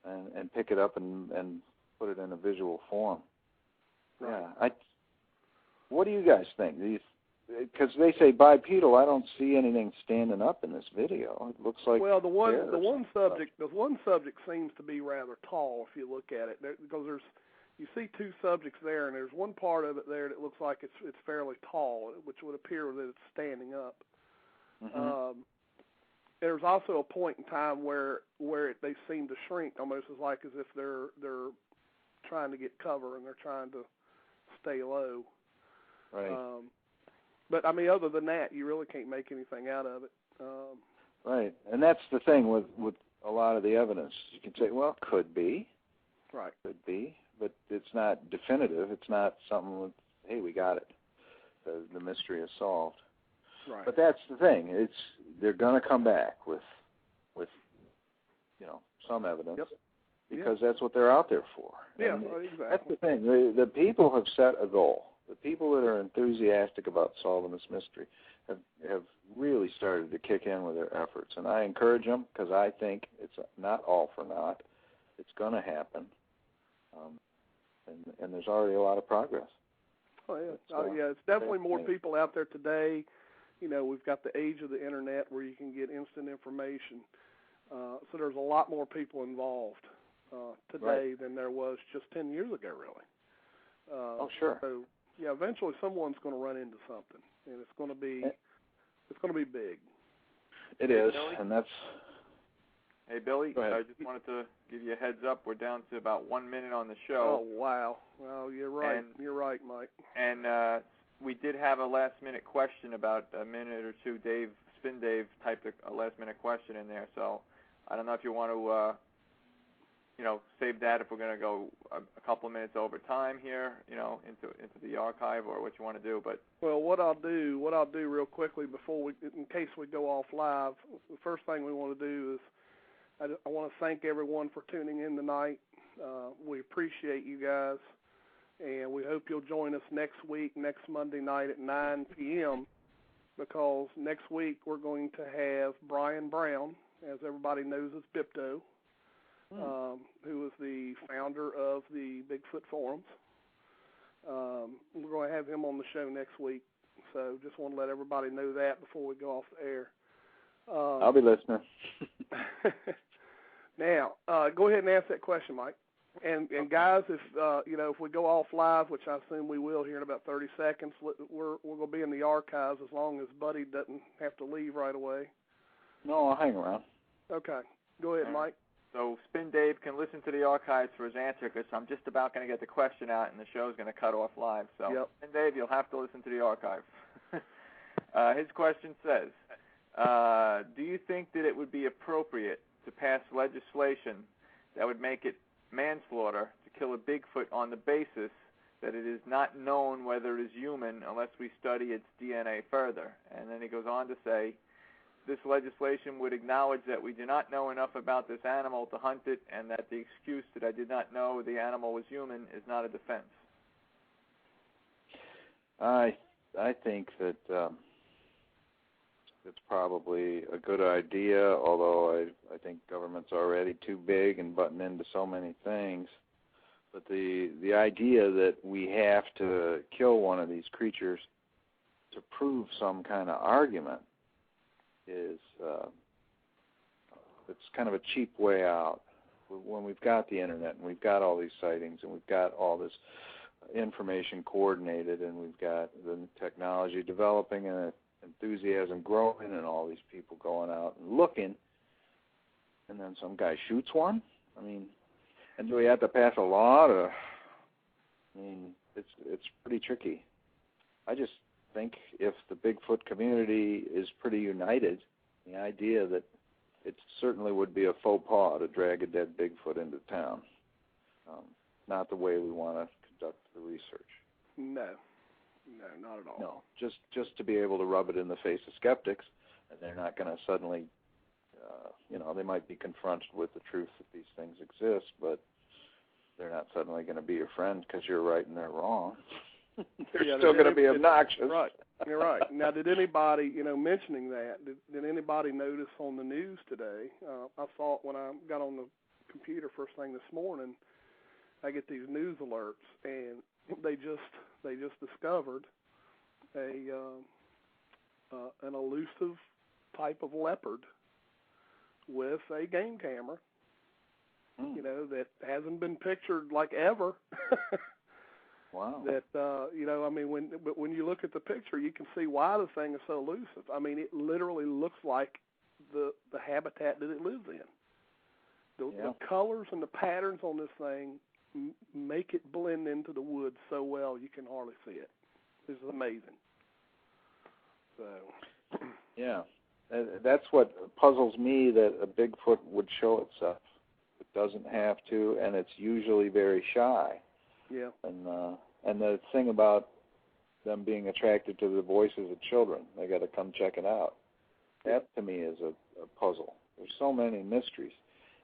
and pick it up and put it in a visual form. Right. Yeah, what do you guys think? Because they say bipedal, I don't see anything standing up in this video. It looks like the one subject seems to be rather tall if you look at it, because you see two subjects there, and there's one part of it there that looks like it's fairly tall, which would appear that it's standing up. Mm-hmm. There's also a point in time where they seem to shrink, almost as if they're trying to get cover and they're trying to stay low. Right. But, I mean, other than that, you really can't make anything out of it. Right. And that's the thing with a lot of the evidence. You can say, well, could be. Right. Could be. But it's not definitive. It's not something with, hey, we got it. The mystery is solved. Right. But that's the thing. They're going to come back with some evidence. Yep. Because that's what they're out there for. Yeah, and exactly. That's the thing. The people have set a goal. The people that are enthusiastic about solving this mystery have really started to kick in with their efforts. And I encourage them, because I think it's not all for naught. It's going to happen. And there's already a lot of progress. Oh, yeah. It's definitely more people out there today. We've got the age of the Internet where you can get instant information. So there's a lot more people involved today than there was just 10 years ago, really. Oh, sure. So, yeah, eventually someone's going to run into something, and it's going to be big. It is, Billy? and that's. Hey, Billy, I just wanted to give you a heads up. We're down to about 1 minute on the show. Oh, wow. Well, you're right. You're right, Mike. And we did have a last-minute question about a minute or two. Spin Dave typed a last-minute question in there, so I don't know if you want to, save that if we're going to go a couple of minutes over time here, into the archive, or what you want to do. But what I'll do real quickly before in case we go off live, the first thing we want to do is I want to thank everyone for tuning in tonight. We appreciate you guys, and we hope you'll join us next Monday night at 9 p.m., because next week we're going to have Brian Brown, as everybody knows as Bipto, who is the founder of the Bigfoot Forums. We're going to have him on the show next week, so just want to let everybody know that before we go off the air. I'll be listening. Now, go ahead and ask that question, Mike. And guys, if we go off live, which I assume we will here in about 30 seconds, we're going to be in the archives as long as Buddy doesn't have to leave right away. No, I'll hang around. Okay. Go ahead, Mike. So Spin Dave can listen to the archives for his answer because I'm just about going to get the question out and the show's going to cut off live. So, Spin Dave, you'll have to listen to the archive. His question says, do you think that it would be appropriate to pass legislation that would make it manslaughter to kill a Bigfoot on the basis that it is not known whether it is human unless we study its DNA further? And then he goes on to say, this legislation would acknowledge that we do not know enough about this animal to hunt it, and that the excuse that I did not know the animal was human is not a defense. I think that it's probably a good idea, although I think government's already too big and butting into so many things. But the idea that we have to kill one of these creatures to prove some kind of argument is it's kind of a cheap way out. When we've got the internet and we've got all these sightings and we've got all this information coordinated and we've got the technology developing and enthusiasm growing and all these people going out and looking, and then some guy shoots one? I mean, and do we have to pass a law to, I mean, it's pretty tricky. I just think if the Bigfoot community is pretty united, the idea that it certainly would be a faux pas to drag a dead Bigfoot into town. Not the way we want to conduct the research. No, not at all. No, just to be able to rub it in the face of skeptics, and they're not going to suddenly, they might be confronted with the truth that these things exist, but they're not suddenly going to be your friend because you're right and they're wrong. They're still going to be obnoxious. Right, you're right. Now, did anybody, mentioning that, did anybody notice on the news today? I saw it when I got on the computer first thing this morning. I get these news alerts, and they just discovered an elusive type of leopard with a game camera. That hasn't been pictured like ever. Wow. That when you look at the picture, you can see why the thing is so elusive. I mean, it literally looks like the habitat that it lives in. The colors and the patterns on this thing make it blend into the woods so well you can hardly see it. This is amazing. So. Yeah, that's what puzzles me, that a Bigfoot would show itself. It doesn't have to, and it's usually very shy. Yeah. And the thing about them being attracted to the voices of children, they got to come check it out. That to me is a puzzle. There's so many mysteries,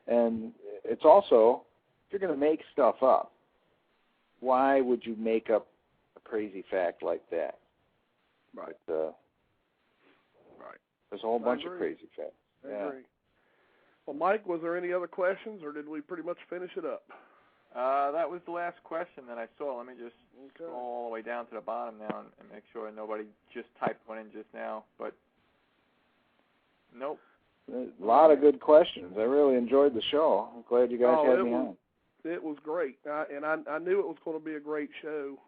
and it's also, if you're going to make stuff up, why would you make up a crazy fact like that? Right. Right. There's a whole bunch of crazy facts. I agree. Well, Mike, was there any other questions, or did we pretty much finish it up? That was the last question that I saw. Let me just scroll all the way down to the bottom now and make sure nobody just typed one in just now. But nope. A lot of good questions. I really enjoyed the show. I'm glad you guys had me on. It was great, and I knew it was going to be a great show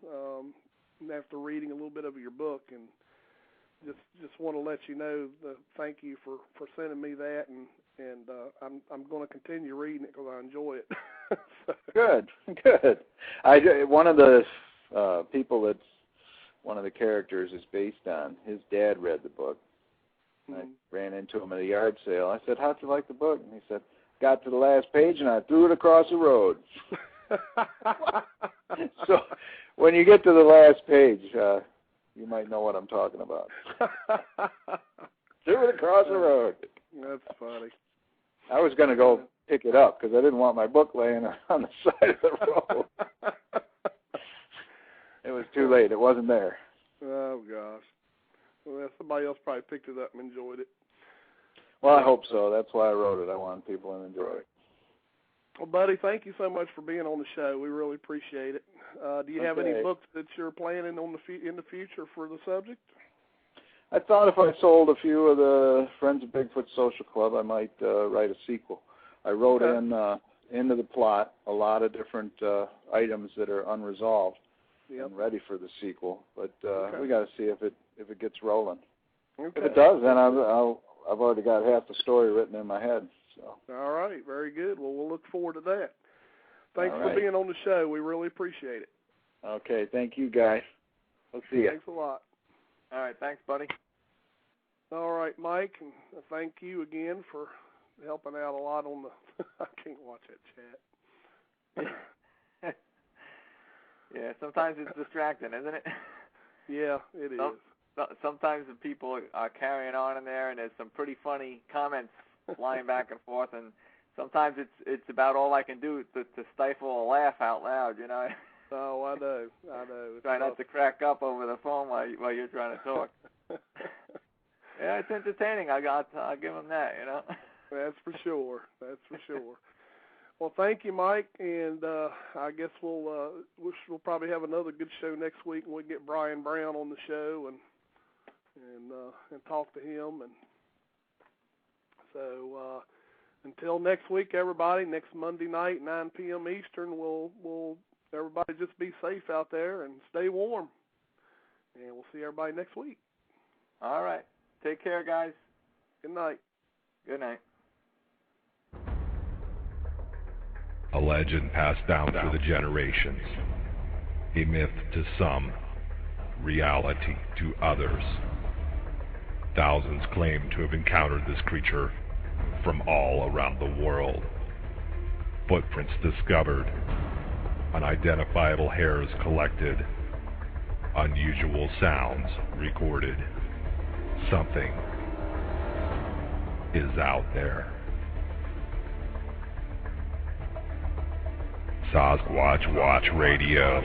after reading a little bit of your book, and just want to let you know thank you for sending me that, and I'm going to continue reading it because I enjoy it. Good. One of the people that's one of the characters is based on, his dad read the book. I ran into him at a yard sale. I said, "How'd you like the book?" And he said, "Got to the last page and I threw it across the road." So when you get to the last page, you might know what I'm talking about. Threw it across the road. That's funny. I was going to go pick it up because I didn't want my book laying on the side of the road. It was too late. It wasn't there. Oh, gosh. Well, somebody else probably picked it up and enjoyed it. Well, I hope so. That's why I wrote it. I want people to enjoy it. Well, Buddy, thank you so much for being on the show. We really appreciate it. Do you have any books that you're planning on in the future for the subject? I thought if I sold a few of the Friends of Bigfoot Social Club, I might write a sequel. I wrote into the plot a lot of different items that are unresolved and ready for the sequel. But we got to see if it gets rolling. Okay. If it does, then I've already got half the story written in my head. So. All right, very good. Well, we'll look forward to that. Thanks All for right. being on the show. We really appreciate it. Okay, thank you, guys. We'll see you. Thanks a lot. All right, thanks, buddy. All right, Mike, and thank you again for helping out a lot on the I can't watch that chat. Yeah, sometimes it's distracting, isn't it? Yeah, it is. Sometimes the people are carrying on in there, and there's some pretty funny comments flying back and forth, and sometimes it's about all I can do to stifle a laugh out loud, you know. Oh, I know. Try not to crack up over the phone while you're trying to talk. Yeah, it's entertaining. I'll give them that, you know. That's for sure. Well, thank you, Mike, and I guess we'll probably have another good show next week, and we'll get Brian Brown on the show and talk to him. And so until next week, everybody, next Monday night, 9 p.m. Eastern, we'll everybody just be safe out there and stay warm. And we'll see everybody next week. All right. Take care, guys. Good night. Good night. A legend passed down through the generations. A myth to some, reality to others. Thousands claim to have encountered this creature from all around the world. Footprints discovered, unidentifiable hairs collected, unusual sounds recorded. Something is out there. Sasquatch Watch Radio.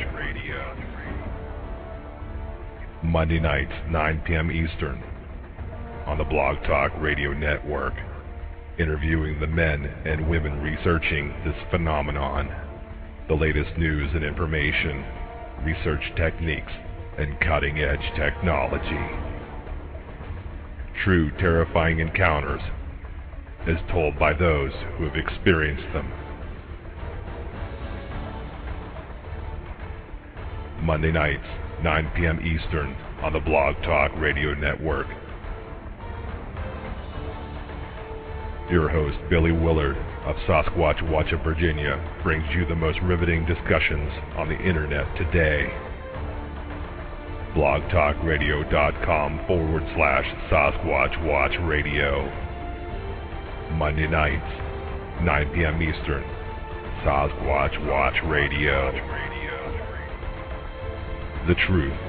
Monday nights, 9 p.m. Eastern, on the Blog Talk Radio Network, interviewing the men and women researching this phenomenon, the latest news and information, research techniques, and cutting-edge technology. True terrifying encounters, as told by those who have experienced them. Monday nights, 9 p.m. Eastern, on the Blog Talk Radio Network. Your host, Billy Willard of Sasquatch Watch of Virginia, brings you the most riveting discussions on the internet today. blogtalkradio.com/Sasquatch Watch Radio. Monday nights, 9 p.m. Eastern, Sasquatch Watch Radio. The truth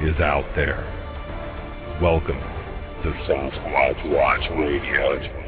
is out there. Welcome to Sasquatch Watch Radio.